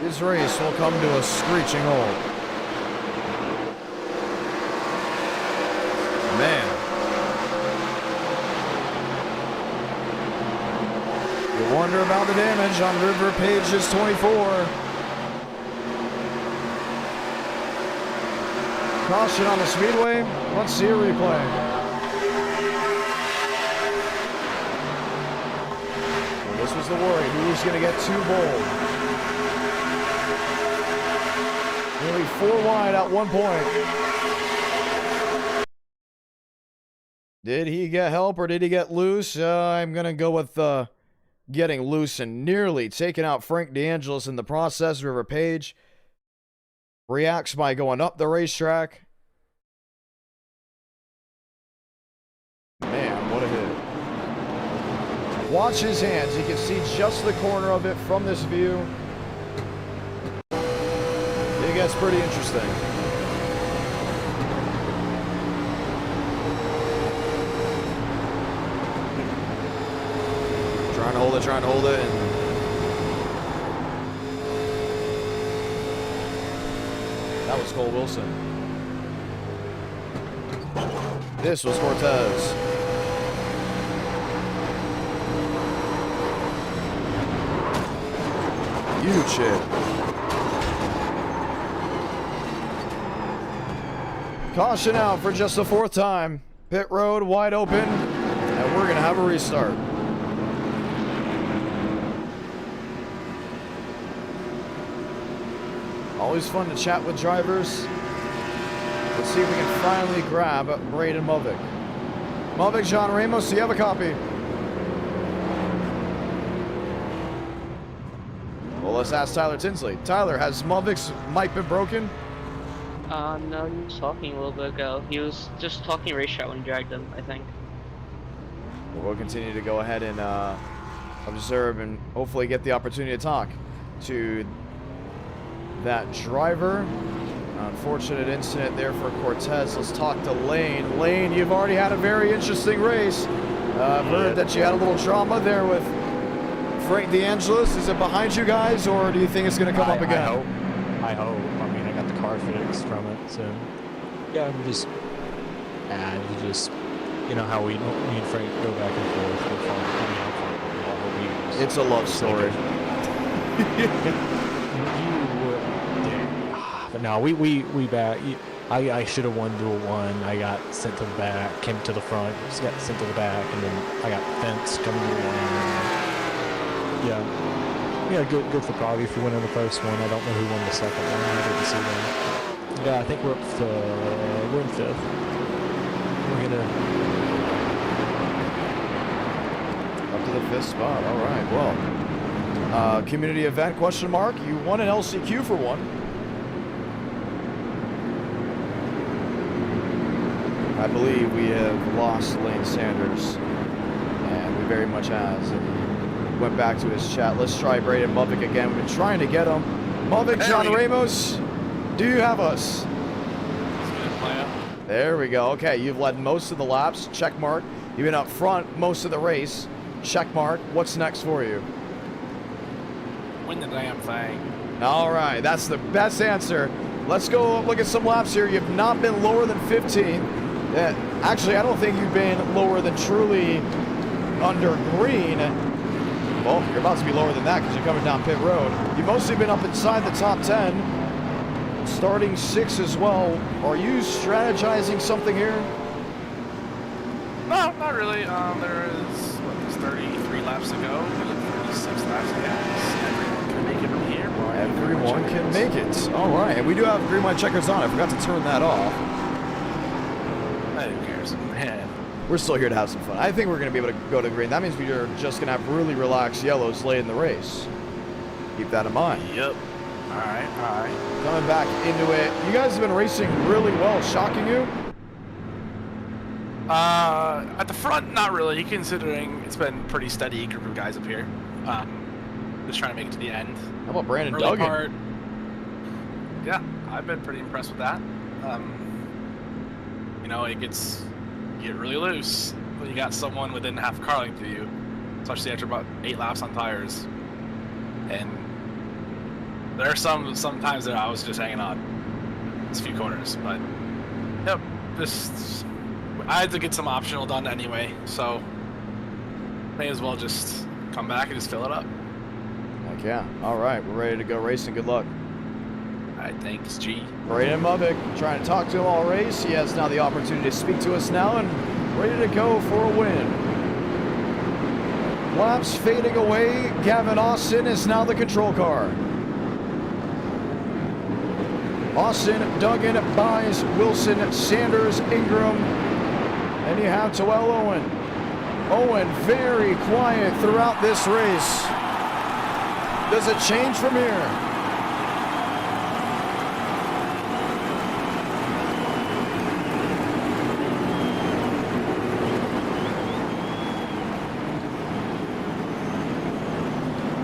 His race will come to a screeching halt. Man. You wonder about the damage on River Page's 24. Caution on the speedway. Let's see a replay. Well, this was the worry. Who was going to get too bold? Here we nearly 4 wide at one point. Did he get help or did he get loose? I'm going to go with getting loose and nearly taking out Frank DeAngelis in the process. River Page reacts by going up the racetrack. Man, what a hit. Watch his hands. You can see just the corner of it from this view. It gets pretty interesting. Trying to hold it, and that was Cole Wilson. This was Cortez. Huge hit. Caution out for just the 4th time. Pit road wide open, and we're gonna have a restart. Always fun to chat with drivers. Let's see if we can finally grab Braden Movic. Movic, John Ramos, do you have a copy? Well, let's ask Tyler Tinsley. Tyler, has Movic's mic been broken? No, he was talking a little bit ago. He was just talking racetrack when he dragged him, I think. Well, we'll continue to go ahead and observe and hopefully get the opportunity to talk to that driver. Unfortunate incident there for Cortez. Let's talk to Lane. Lane, you've already had a very interesting race. I've heard that you had a little drama there with Frank DeAngelis. Is it behind you guys, or do you think it's going to come up again? I hope. I mean, I got the car fixed from it, so yeah, I'm just you know how me and Frank go back and forth. We're fun. It's a love story. But no, we back. I should have won dual one. I got sent to the back, came to the front, just got sent to the back, and then I got fenced coming to the one. Yeah, good for Prague if you win in the first one. I don't know who won the second one. I didn't see that. Yeah, I think we're in 5th. We're gonna up to the 5th spot. All right. Well, community event ? You won an LCQ for one. I believe we have lost Lane Sanders, and we very much has. And he went back to his chat. Let's try Braden Movic again. We've been trying to get him. Movic, John Ramos, do you have us? There we go. Okay, you've led most of the laps. Check mark. You've been up front most of the race. Check mark. What's next for you? Win the damn thing. All right, that's the best answer. Let's go look at some laps here. You've not been lower than 15. Actually, I don't think you've been lower than truly under green. Well, you're about to be lower than that because you're coming down pit road. You've mostly been up inside the top 10. Starting 6 as well. Are you strategizing something here? No, not really. There is, there's 33 laps to go. 36 laps to go. Everyone can make it from here. Everyone can make it. All right, and we do have green light checkers on. I forgot to turn that off. Who cares? Man. We're still here to have some fun. I think we're going to be able to go to green. That means we're just going to have really relaxed yellows late in the race. Keep that in mind. Yep. All right. Coming back into it. You guys have been racing really well. Shocking you? At the front, not really, considering it's been pretty steady group of guys up here. Just trying to make it to the end. How about Brandon Early Duggan? part, yeah, I've been pretty impressed with that. You know, you get really loose when you got someone within half a car length of you, especially after about 8 laps on tires. And there are sometimes that I was just hanging on these few corners, but yep, I had to get some optional done anyway, so may as well just come back and just fill it up. Heck yeah. All right, we're ready to go racing. Good luck. All right, thanks, G. Braden Movic trying to talk to him all race. He has now the opportunity to speak to us now and ready to go for a win. Laps fading away. Gavin Austin is now the control car. Austin, Duggan, Buys, Wilson, Sanders, Ingram. And you have Terrell Owen. Owen very quiet throughout this race. Does it change from here?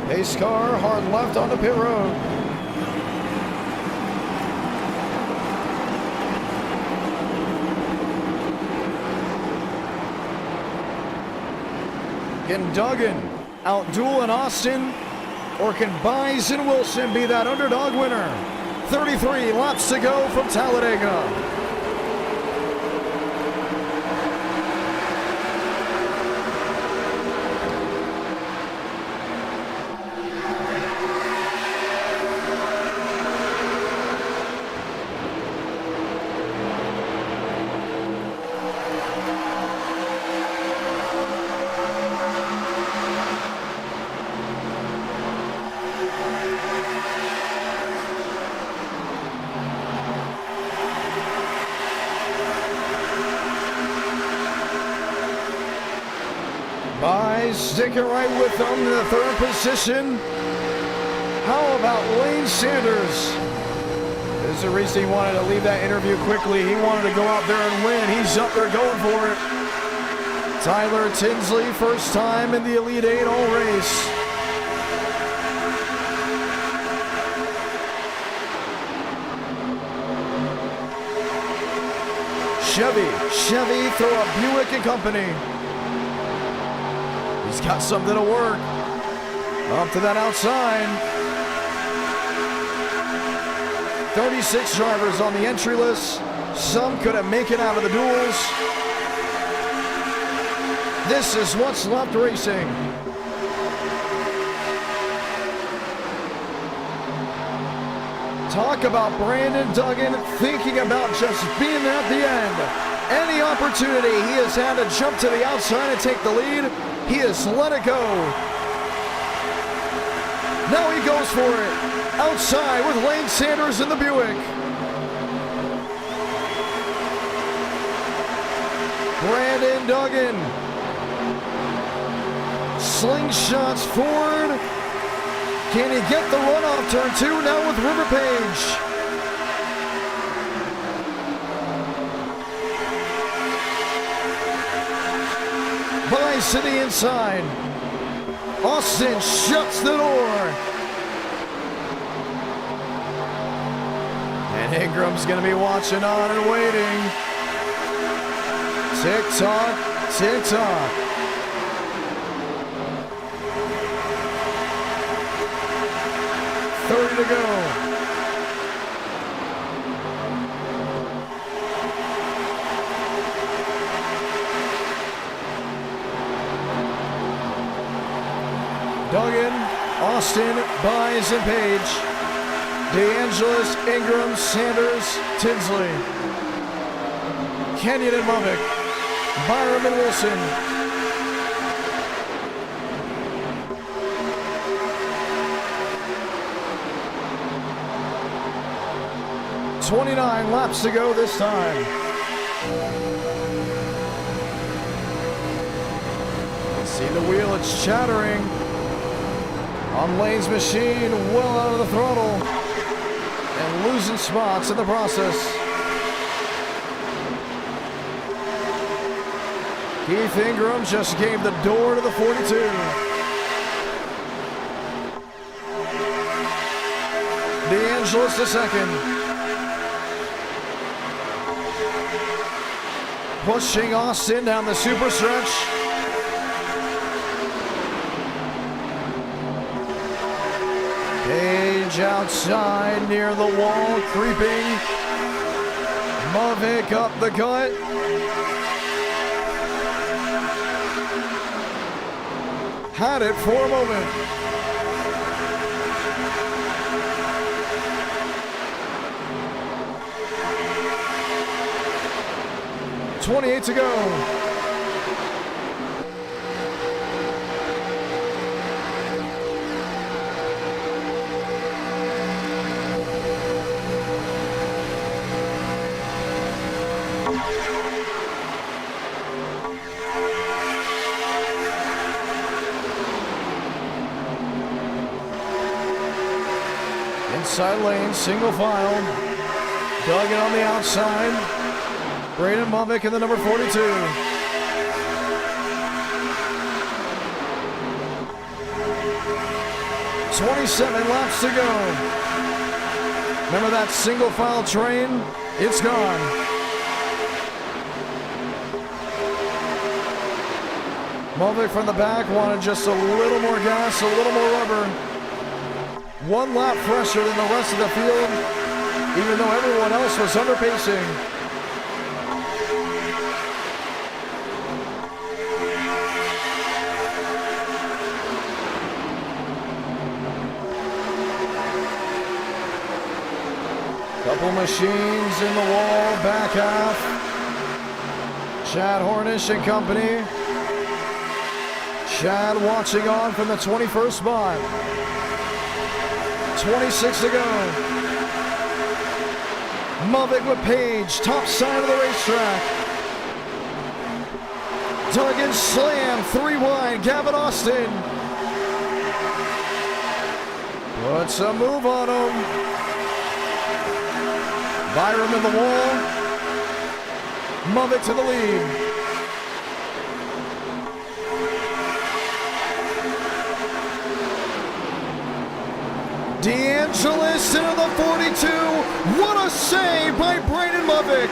Pace car, hard left on the pit road. Can Duggan outduel in Austin, or can Buys and Wilson be that underdog winner? 33 laps to go from Talladega. Buys sticking right with them in the third position. How about Lane Sanders? There's a reason he wanted to leave that interview quickly. He wanted to go out there and win. He's up there going for it. Tyler Tinsley, first time in the Elite 8 all race. Chevy throw a Buick and Company. He's got something to work. Up to that outside. 36 drivers on the entry list. Some couldn't make it out of the duels. This is what's left racing. Talk about Brandon Duggan thinking about just being there at the end. Any opportunity he has had to jump to the outside and take the lead, he has let it go. Now he goes for it. Outside with Lane Sanders in the Buick. Brandon Duggan. Slingshots forward. Can he get the run off turn 2 now with River Page? Buys to the inside. Austin shuts the door. And Ingram's going to be watching on and waiting. Tick-tock, tick-tock. 30 to go. Duggan, Austin, Buys, and Page. DeAngelis, Ingram, Sanders, Tinsley. Kenyon and Mavick. Byram and Wilson. .29 laps to go this time. See the wheel, it's chattering. On Lane's machine, well out of the throttle. And losing spots in the process. Keith Ingram just gave the door to the 42. DeAngelis the second. Pushing Austin down the super stretch. Page outside near the wall, creeping. Mavick up the cut. Had it for a moment. .28 to go. outside lane, single file. Duggan on the outside. Braden Movick in the number 42. "27 laps to go." Remember that single file train? It's gone. Movick from the back wanted just a little more gas, a little more rubber. 1 lap fresher than the rest of the field, even though everyone else was underpacing. Couple machines in the wall, back half. Chad Hornish and company. Chad watching on from the 21st spot. 26 to go. Movick with Page, top side of the racetrack. Duggan slam, 3 wide, Gavin Austin. Puts a move on him. Byram in the wall. Movick to the lead. DeAngelis into the 42. What a save by Braden Movick.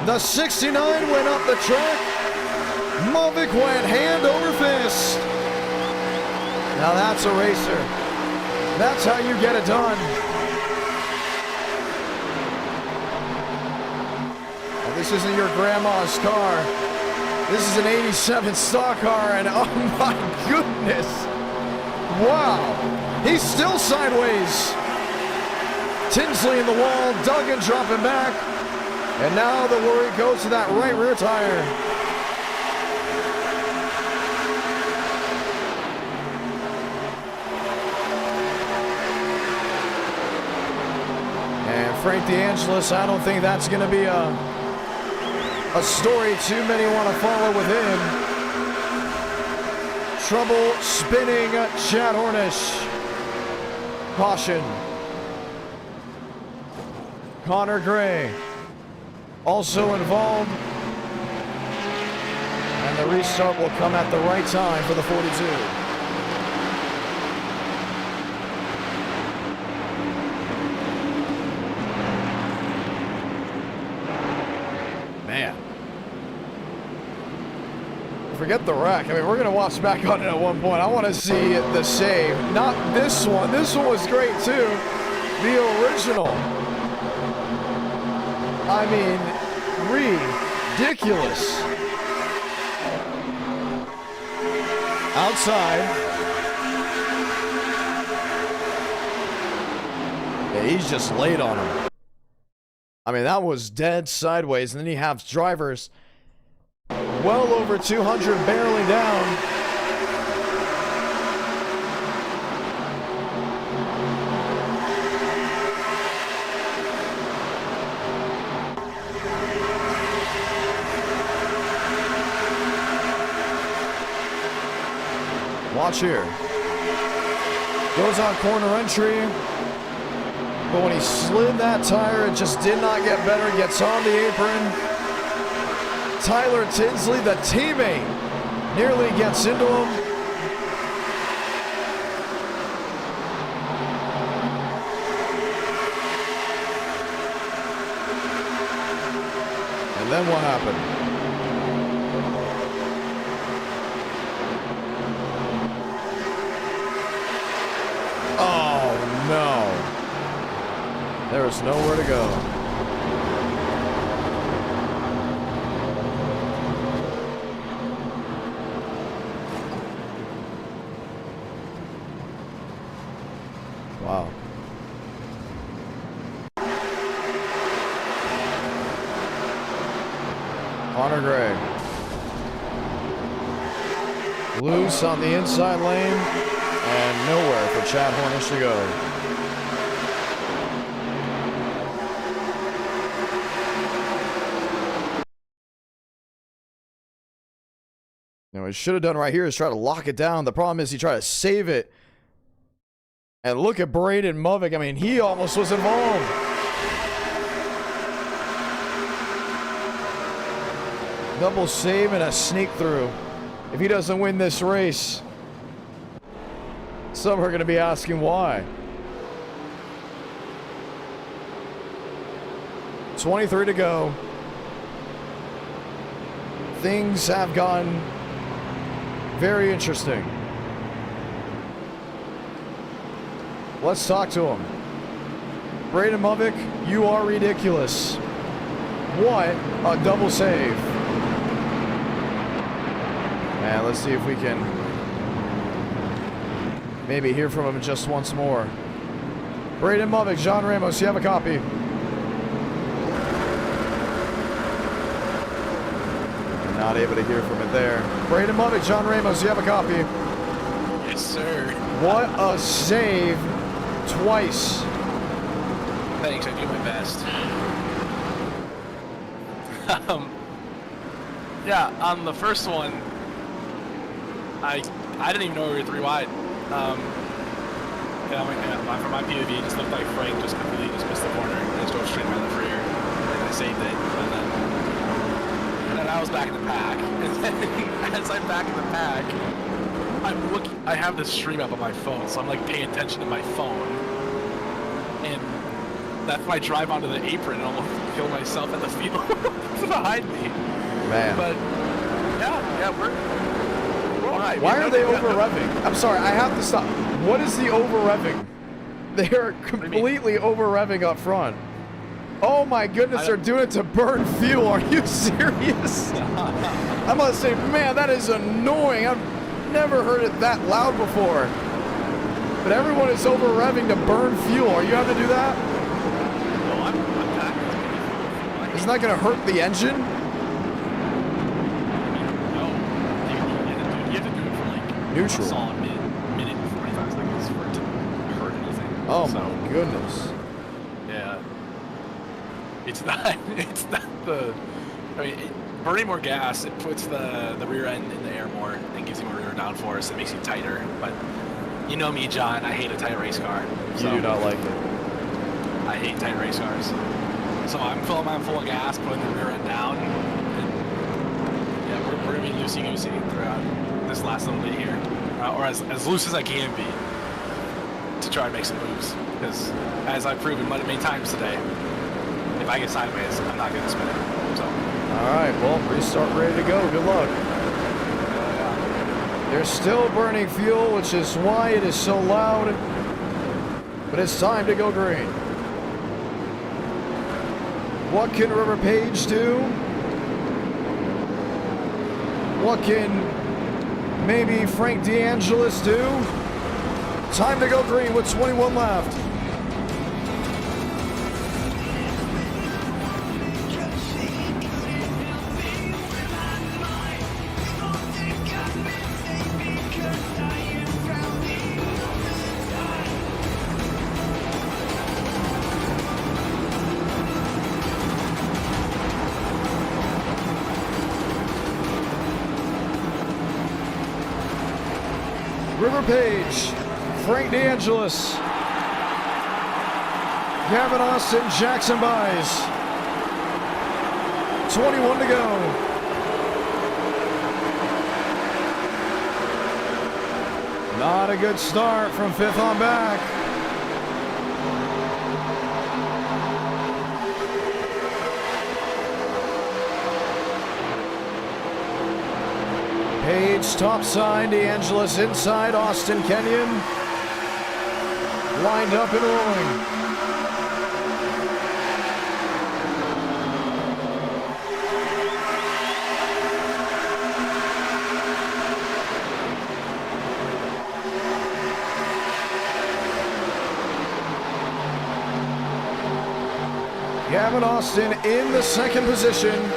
The 69 went up the track. Movick went hand over fist. Now that's a racer. That's how you get it done. Well, this isn't your grandma's car. This is an 87 stock car, and oh my goodness. Wow. He's still sideways. Tinsley in the wall, Duggan dropping back. And now the worry goes to that right rear tire. Frank DeAngelis, I don't think that's going to be a story too many want to follow with him. Trouble spinning Chad Hornish. Caution. Connor Gray also involved. And the restart will come at the right time for the 42. Forget the wreck. I mean, we're going to watch back on it at one point. I want to see the save. Not this one. This one was great, too. The original. I mean, ridiculous. Outside. Yeah, he's just laid on him. I mean, that was dead sideways. And then you have drivers well over 200 barreling down. Watch here. Goes on corner entry. But when he slid that tire, it just did not get better. Gets on the apron. Tyler Tinsley, the teammate, nearly gets into him. And then what happened? Oh no. There is nowhere to go. Wow. Connor Gray. Loose on the inside lane, and nowhere for Chad Hornish to go. Now, what he should have done right here is try to lock it down. The problem is he tried to save it And look at Braden Movick. I mean, he almost was involved. Double save and a sneak through. If he doesn't win this race, some are going to be asking why. 23 to go. Things have gotten very interesting. Let's talk to him. Braden Movick, you are ridiculous. What a double save. And let's see if we can maybe hear from him just once more. Braden Movick, John Ramos, you have a copy. Not able to hear from it there. Braden Movick, John Ramos, you have a copy. Yes, sir. What a save twice. Thanks, I do my best. Yeah, on the first one, I didn't even know we were 3 wide. From my POV, it just looked like Frank just completely just missed the corner and just drove straight by the rear, and I saved it. And then I was back in the pack, and then as I'm back in the pack, I'm looking. I have this stream up on my phone, so I'm like paying attention to my phone, and that's when I drive onto the apron and almost kill myself at the field behind me. Man. But yeah, we're all right. Why are they over-revving? I'm sorry, I have to stop. What is the over-revving? They are completely over-revving up front. Oh my goodness, they're doing it to burn fuel. Are you serious? I must say, man, that is annoying. I've never heard it that loud before. But everyone is over-revving to burn fuel. Are you having to do that? No, I'm back. Isn't that going to hurt the engine? You have to do it for like Neutral. a solid minute and 45 seconds for it to hurt anything. Oh So, my goodness. yeah. It's not the, I mean, burning more gas, it puts the rear end in the air more and gives you more rear downforce. It makes you tighter. But you know me, John, I hate a tight race car. You do not like it. I hate tight race cars. So I'm filling mine full of gas, putting the rear end down, and yeah, we're gonna be loosey-goosey throughout this last little bit here, or as loose as I can be, to try and make some moves. Because as I've proven many times today, if I get sideways, I'm not gonna spin it. So. All right, well, restart ready to go. Good luck. They're still burning fuel, which is why it is so loud. But it's time to go green. What can River Page do? What can maybe Frank DeAngelis do? Time to go green with 21 left. River Page, Frank DeAngelis, Gavin Austin, Jackson Buys. 21 to go. Not a good start from fifth on back. Page top side, DeAngelis inside, Austin Kenyon lined up and rolling. Gavin Austin in the second position.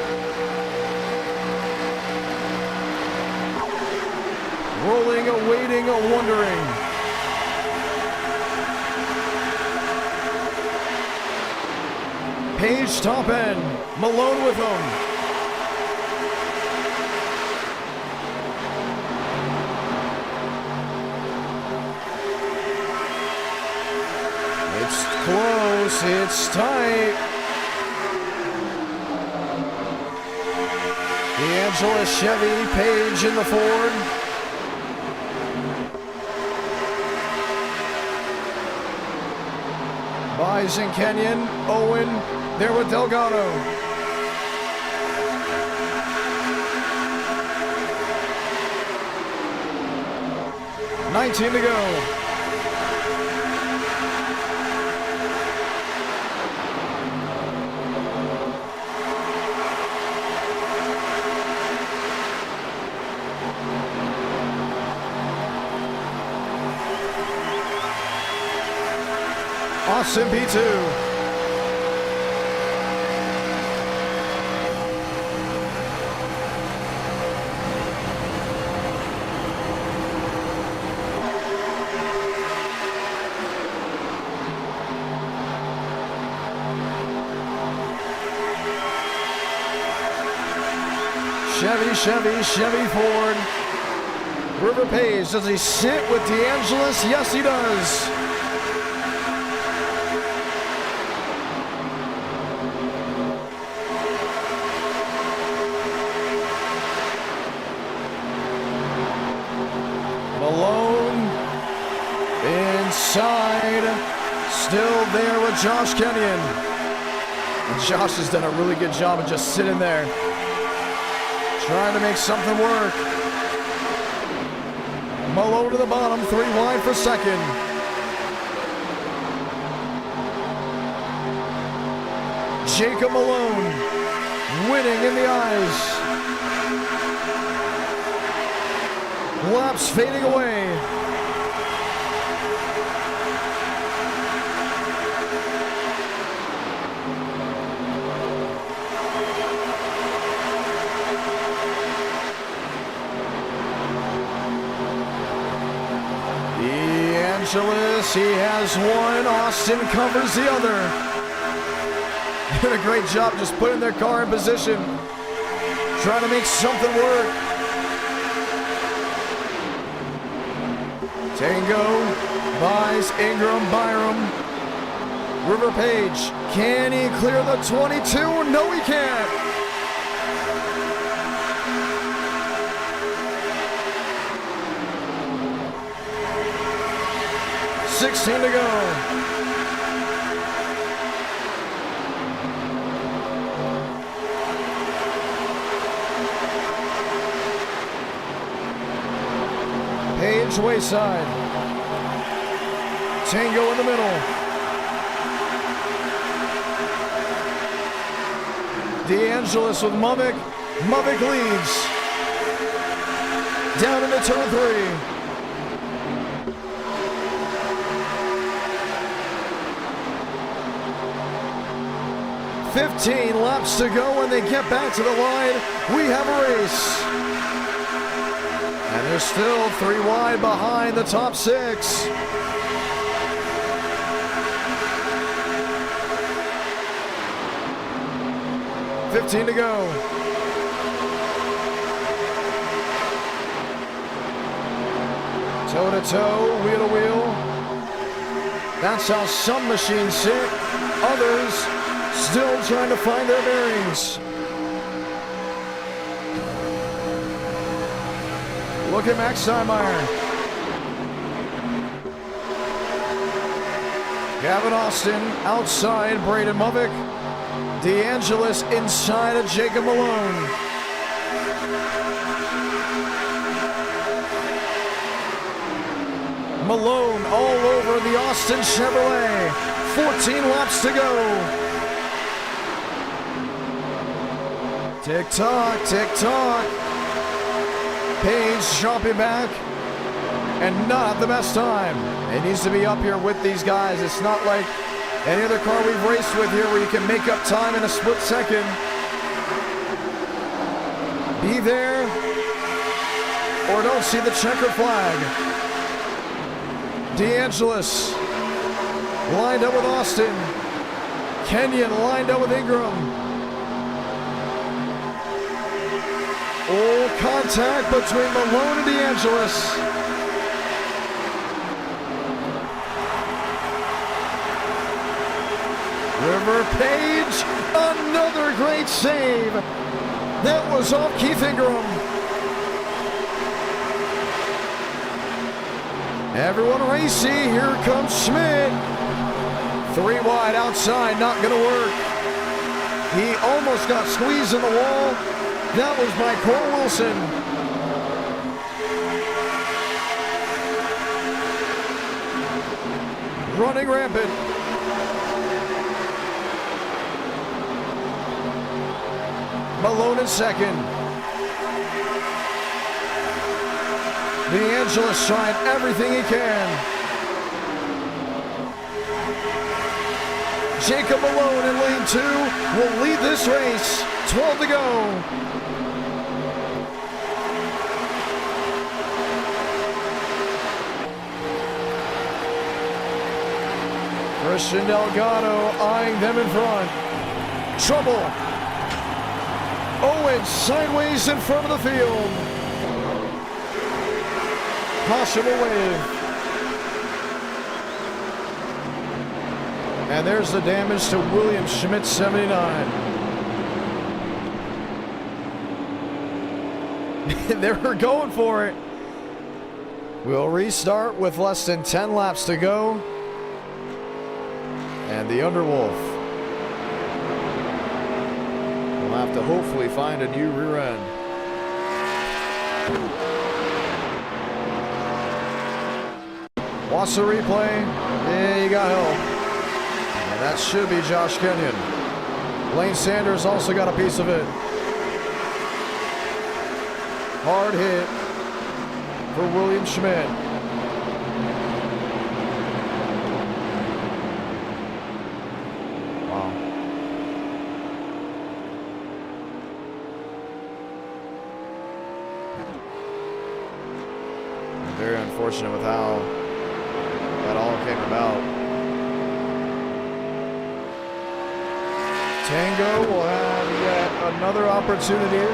Rolling, awaiting, wondering. Page top end, Malone with him. It's tight. DeAngelis, Chevy, Page in the Ford. Bison, Kenyon, Owen, there with Delgado. $19 to go. Austin P2. Chevy Ford. River Page, does he sit with DeAngelis? Yes, he does. Malone inside, still there with Josh Kenyon. And Josh has done a really good job of just sitting there, trying to make something work. Malone to the bottom, 3 wide for second. Jacob Malone winning in the eyes. Laps fading away. DeAngelis, he has one. Austin covers the other. Did a great job just putting their car in position, trying to make something work. Tango buys Ingram, Byram. River Page, can he clear the 22? No, he can't. $16 to go. Page wayside. Tango in the middle. DeAngelis with Mubik. Mubik leads. Down into turn 3. $15 laps to go when they get back to the line. We have a race. And they're still 3 wide behind the top 6. $15 to go. Toe to toe, wheel to wheel. That's how some machines sit. Others still trying to find their bearings. Look at Max Steinmeier. Gavin Austin outside Braden Mubik. DeAngelis inside of Jacob Malone. Malone all over the Austin Chevrolet. 14 laps to go. Tick tock, tick tock. Page dropping back and not the best time. It needs to be up here with these guys. It's not like any other car we've raced with here where you can make up time in a split second. Be there or don't see the checker flag. DeAngelis lined up with Austin. Kenyon lined up with Ingram. All contact between Malone and DeAngelis. River Page, another great save. That was off Keith Ingram. Everyone racy, here comes Schmidt. 3 wide outside, not gonna work. He almost got squeezed in the wall. That was by Cole Wilson. Running rampant. Malone in second. DeAngelis trying everything he can. Jacob Malone in lane 2 will lead this race. 12 to go. Christian Delgado eyeing them in front. Trouble. Owens sideways in front of the field. Caution away. And there's the damage to William Schmidt, 79. They were going for it. We'll restart with less than 10 laps to go. And the Underwolf will have to hopefully find a new rear end. Watch the replay. Yeah, you got help. And that should be Josh Kenyon. Lane Sanders also got a piece of it. Hard hit for William Schmidt. Wow. Very unfortunate with how that all came about. Tango will have yet another opportunity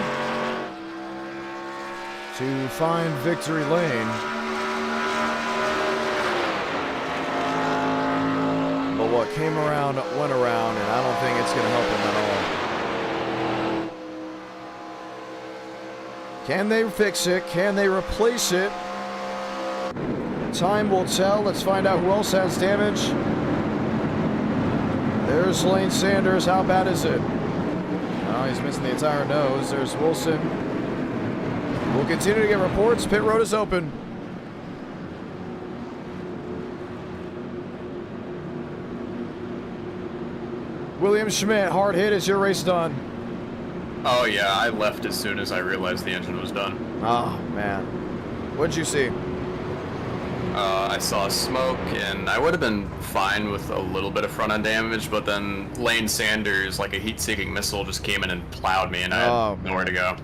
to find victory lane. But what came around went around, and I don't think it's going to help him at all. Can they fix it? Can they replace it? Time will tell. Let's find out who else has damage. There's Lane Sanders. How bad is it? Oh, he's missing the entire nose. There's Wilson. We'll continue to get reports. Pit road is open. William Schmidt, hard hit. Is your race done? Oh yeah, I left as soon as I realized the engine was done. Oh, man. What'd you see? I saw smoke, and I would have been fine with a little bit of front-end damage, but then Lane Sanders, like a heat-seeking missile, just came in and plowed me, and I had nowhere to go.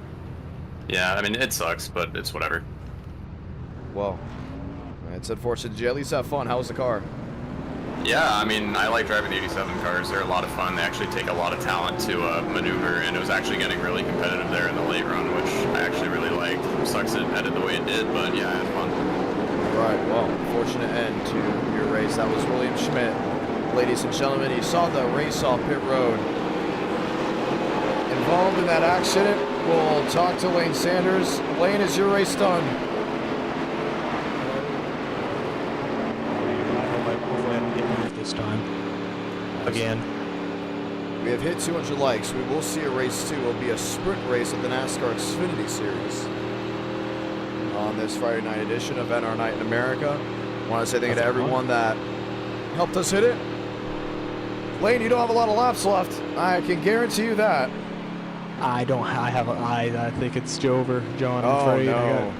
Yeah, I mean, it sucks, but it's whatever. Well, it's unfortunate. Did you at least have fun? How was the car? Yeah, I mean, I like driving the 87 cars. They're a lot of fun. They actually take a lot of talent to maneuver, and it was actually getting really competitive there in the late run, which I actually really liked. It sucks it ended the way it did, but yeah, I had fun. Right, well, fortunate end to your race. That was William Schmidt. Ladies and gentlemen, you saw the race off pit road. Involved in that accident, we'll talk to Lane Sanders. Lane, is your race done? This time. Again. We have hit 200 likes. We will see a race 2. It will be a sprint race at the NASCAR Xfinity Series on this Friday night edition of NR Night in America. I want to say thank you to everyone that helped us hit it. Lane, you don't have a lot of laps left. I can guarantee you that. I don't. I think it's over, John. I'm Oh, afraid. no.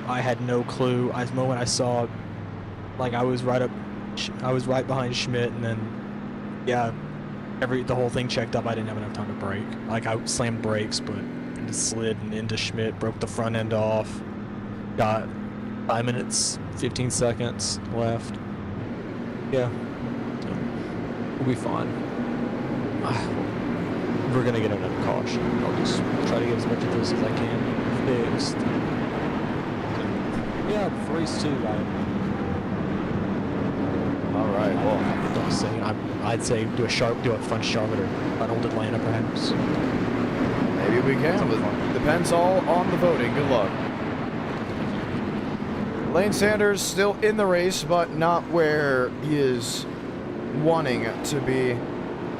I had no clue. The moment I saw, like, I was right behind Schmidt, and then, yeah, the whole thing checked up. I didn't have enough time to brake. Like, I slammed brakes, but it just slid and into Schmidt, broke the front end off. Got 5 minutes, 15 seconds left. Yeah, so we'll be fine. We're gonna get another caution. I'll just try to get as much of this as I can fixed. Yeah, for race 2, All right, well. racing. I'd say do a front Charlotte or an old Atlanta perhaps. Maybe we can. Depends all on the voting. Good luck. Lane Sanders still in the race, but not where he is wanting to be.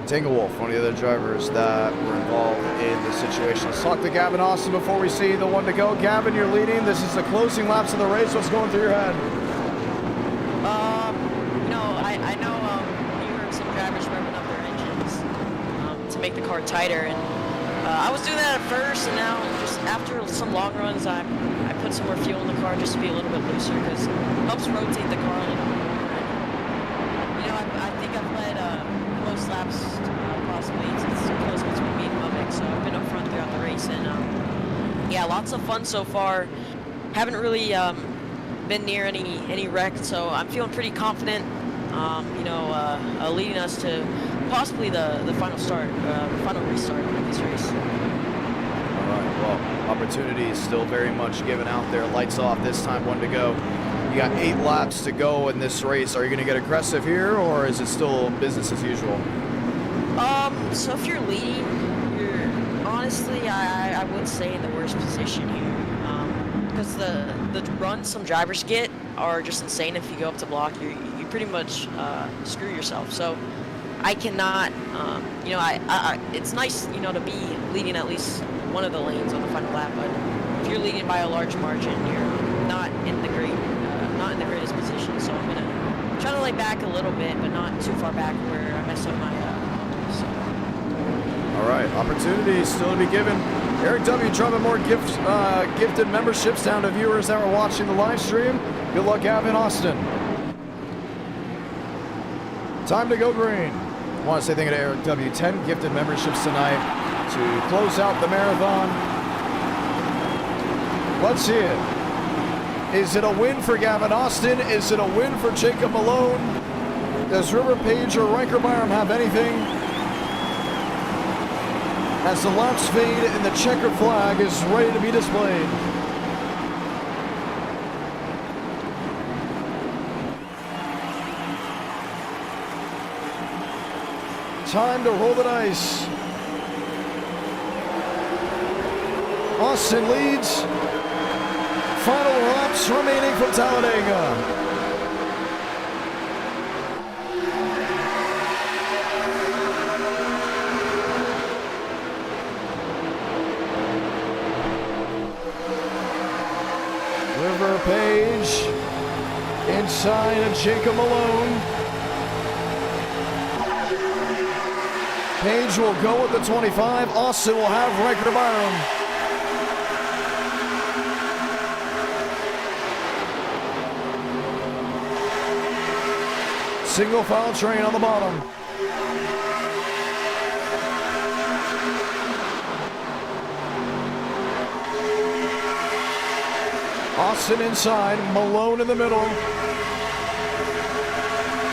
Dinglewolf, one of the other drivers that were involved in the situation. Let's talk to Gavin Austin before we see the one to go. Gavin, you're leading. This is the closing laps of the race. What's going through your head? I know you heard some drivers revving up their engines to make the car tighter, and I was doing that at first, and now just after some long runs, I put some more fuel in the car just to be a little bit looser because it helps rotate the car a little bit more. And, I think I've led most laps possibly. It's close between me and Mubik, so I've been up front throughout the race, and yeah, lots of fun so far. Haven't really been near any wreck, so I'm feeling pretty confident. Leading us to possibly the final restart of this race. All right, well, opportunity is still very much given out there. Lights off this time, one to go. You got 8 laps to go in this race. Are you going to get aggressive here, or is it still business as usual? So if you're leading, you're honestly, I would say in the worst position here. Because the runs some drivers get are just insane. If you go up to block, you pretty much screw yourself. So I cannot, it's nice, to be leading at least one of the lanes on the final lap. But if you're leading by a large margin, you're not in the greatest position. So I'm gonna try to lay back a little bit, but not too far back where I mess up my. All right, opportunity still to be given. Eric W. dropping more gifted memberships down to viewers that were watching the live stream. Good luck, Gavin Austin. Time to go green. I want to say thank you to Eric W. 10 gifted memberships tonight to close out the marathon. Let's see it. Is it a win for Gavin Austin? Is it a win for Jacob Malone? Does River Page or Riker Byram have anything? As the laps fade and the checkered flag is ready to be displayed. Time to roll the dice. Austin leads. Final laps remaining from Talladega. River Page inside of Jacob Malone. Page will go with the 25. Austin will have Riker Byram. Single file train on the bottom. Austin inside, Malone in the middle.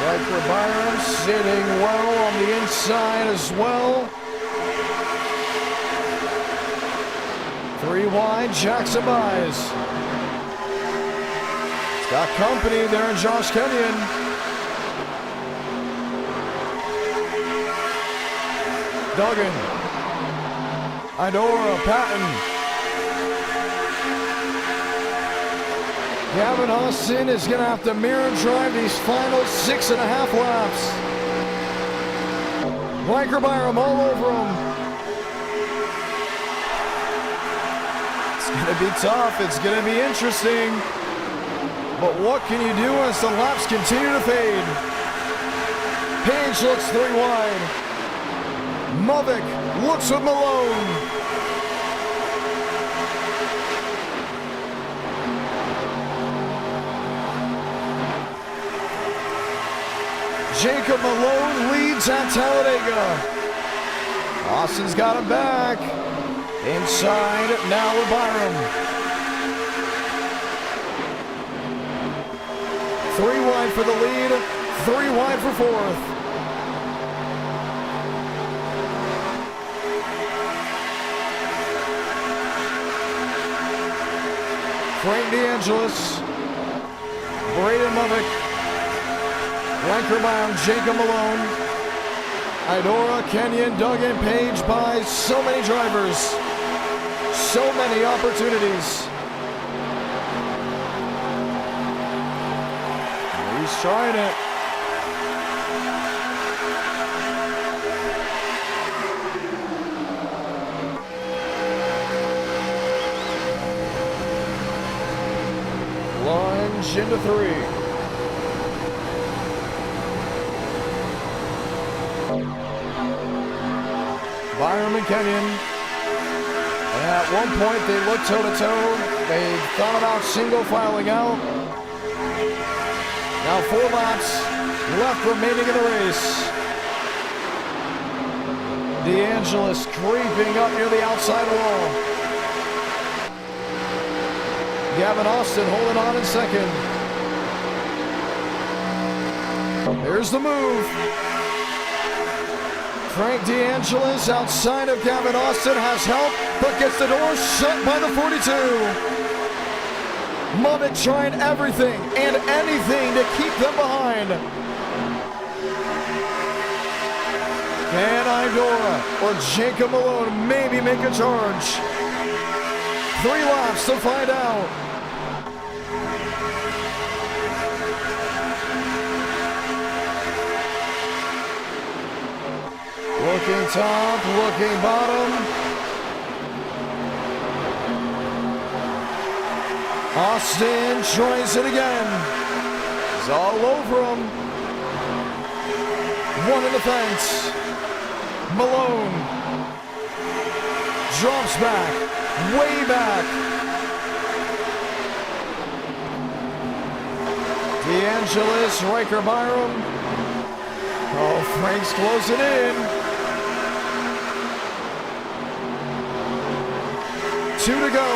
Riker Byram sitting well on the inside as well. 3 wide, Jackson buys. It's got company there in Josh Kenyon. Duggan. Idoura, Patton. Gavin Austin is going to have to mirror drive these final 6.5 laps. Riker Byram all over him. It's going to be tough. It's going to be interesting. But what can you do as the laps continue to fade? Page looks 3 wide. Mubik looks with Malone. Jacob Malone leads at Talladega. Austin's got him back. Inside, now with Byram. 3 wide for the lead, 3 wide for 4th. Frank DeAngelis, Braden Mubik, Riker Brown, Jacob Malone, Idoura, Kenyon, Duggan, Page by so many drivers. So many opportunities. He's trying it. Plunge into 3. Byram and Kenyon. And at one point they looked toe-to-toe. They thought about single filing out. Now 4 laps left remaining in the race. DeAngelis creeping up near the outside wall. Gavin Austin holding on in second. There's the move. Frank DeAngelis outside of Gavin Austin has help, but gets the door shut by the 42. Muddick trying everything and anything to keep them behind. Can Idoura or Jacob Malone maybe make a charge? 3 laps to find out. Looking top, looking bottom. Austin tries it again. He's all over him. 1 in the fence. Malone drops back, way back. DeAngelis, Riker Byram. Oh, Frank's closing in. 2 to go.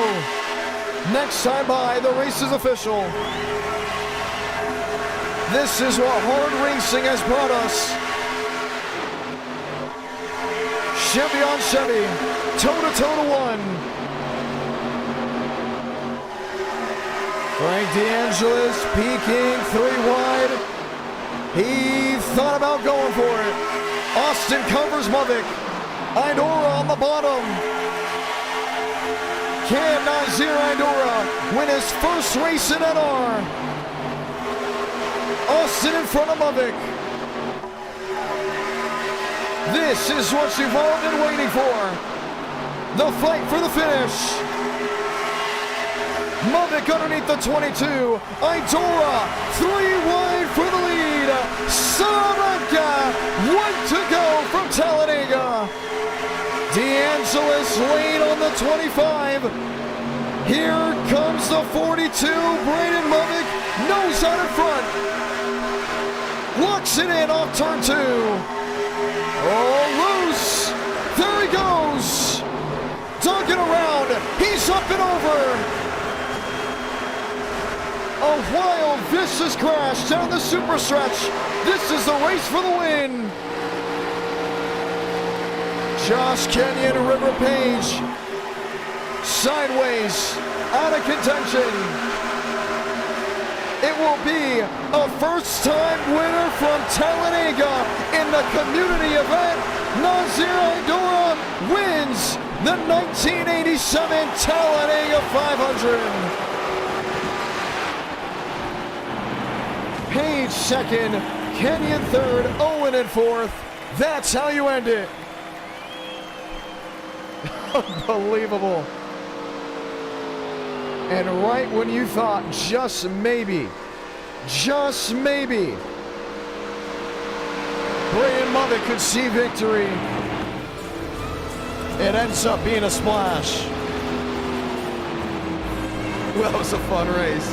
Next time by, the race is official. This is what hard racing has brought us. Chevy on Chevy, toe-to-toe to 1. Frank DeAngelis peeking 3 wide. He thought about going for it. Austin covers Muddick. Idoura on the bottom. Can Nazaire Idoura win his first race in NR? Austin in front of Muddick. This is what you've all been waiting for. The fight for the finish. Muddick underneath the 22. Idoura 3 wide for the lead. Salamanca 1 to go from Talladega. DeAngelis lane on the 25. Here comes the 42. Braden Muddick nose out in front. Locks it in off turn 2. Oh, loose. There he goes. Dugging around. He's up and over. A wild, vicious crash down the super stretch. This is the race for the win. Josh Kenyon, River Page, sideways, out of contention. It will be a first-time winner from Talladega in the community event. Nazaire Idoura wins the 1987 Talladega 500. Page second, Kenyon third, Owen in fourth. That's how you end it. Unbelievable. And right when you thought just maybe, Braden Muddick could see victory, it ends up being a splash. Well, that was a fun race.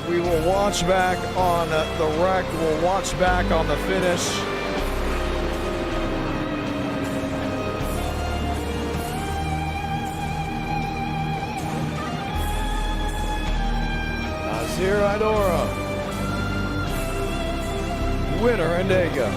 We will watch back on the wreck. We'll watch back on the finish. Nazaire Idoura, winner in Dega.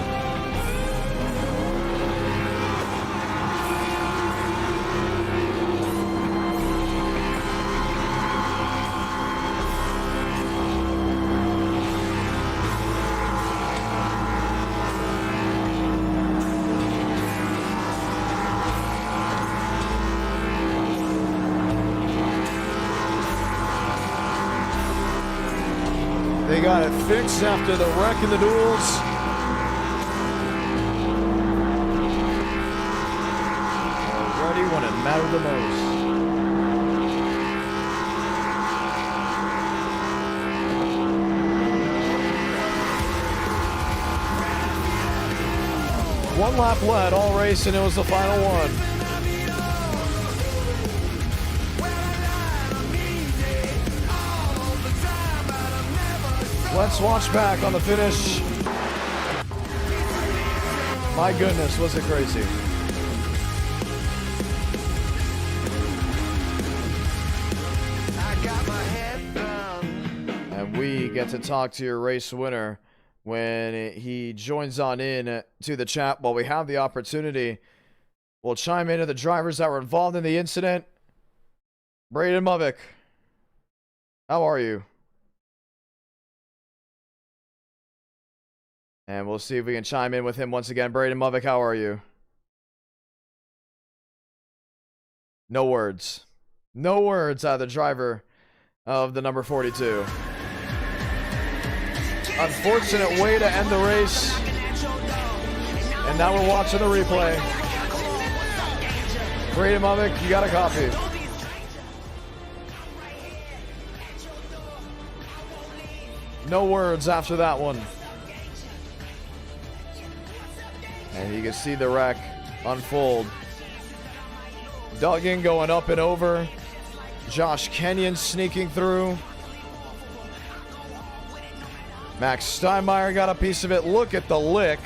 got it fixed after the wreck in the duels. Already when it mattered the most. One lap led all race, and it was the final one. Let's watch back on the finish. My goodness, was it crazy. And we get to talk to your race winner when he joins on in to the chat. While we have the opportunity, we'll chime into the drivers that were involved in the incident. Braden Movick, how are you? And we'll see if we can chime in with him once again. Braden Movick, how are you? No words. No words out of the driver of the number 42. Unfortunate way to end the race. And now we're watching the replay. Braden Movick, you got a copy. No words after that one. And you can see the wreck unfold. Duggan going up and over. Josh Kenyon sneaking through. Max Steinmeier got a piece of it. Look at the lick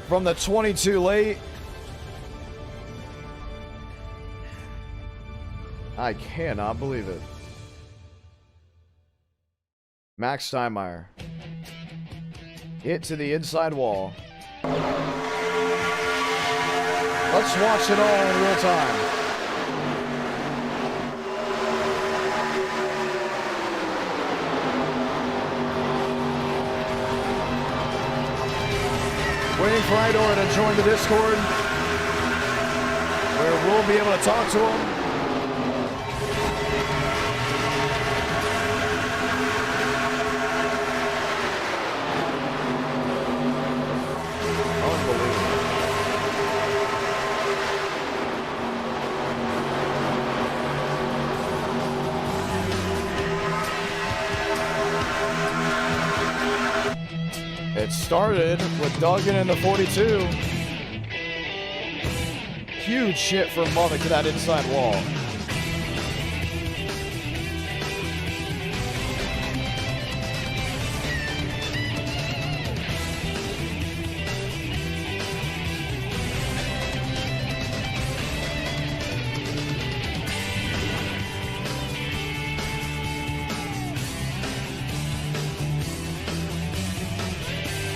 from the 22 late. I cannot believe it. Max Steinmeier. Hit to the inside wall. Let's watch it all in real time. Waiting for Idoura to join the Discord, where we'll be able to talk to him. It started with Duggan in the 42. Huge hit from Movick to that inside wall.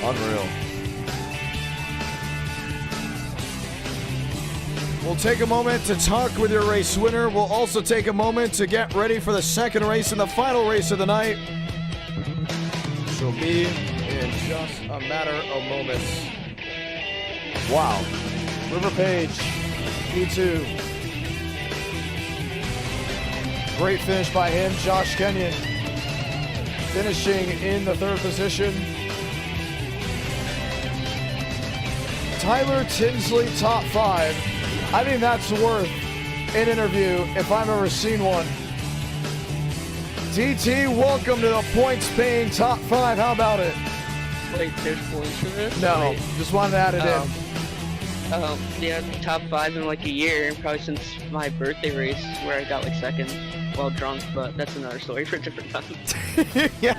Unreal. We'll take a moment to talk with your race winner. We'll also take a moment to get ready for the second race and the final race of the night, which will be in just a matter of moments. Wow. River Page, P2. Great finish by him. Josh Kenyon finishing in the third position. Tyler Tinsley, top 5. I think that's worth an interview if I've ever seen one. TT, welcome to the points paying top 5. How about it? Wait, there's points for this? No, just wanted to add it in. Yeah, top 5 in like a year, probably since my birthday race where I got like second while drunk, but that's another story for a different time. Yeah,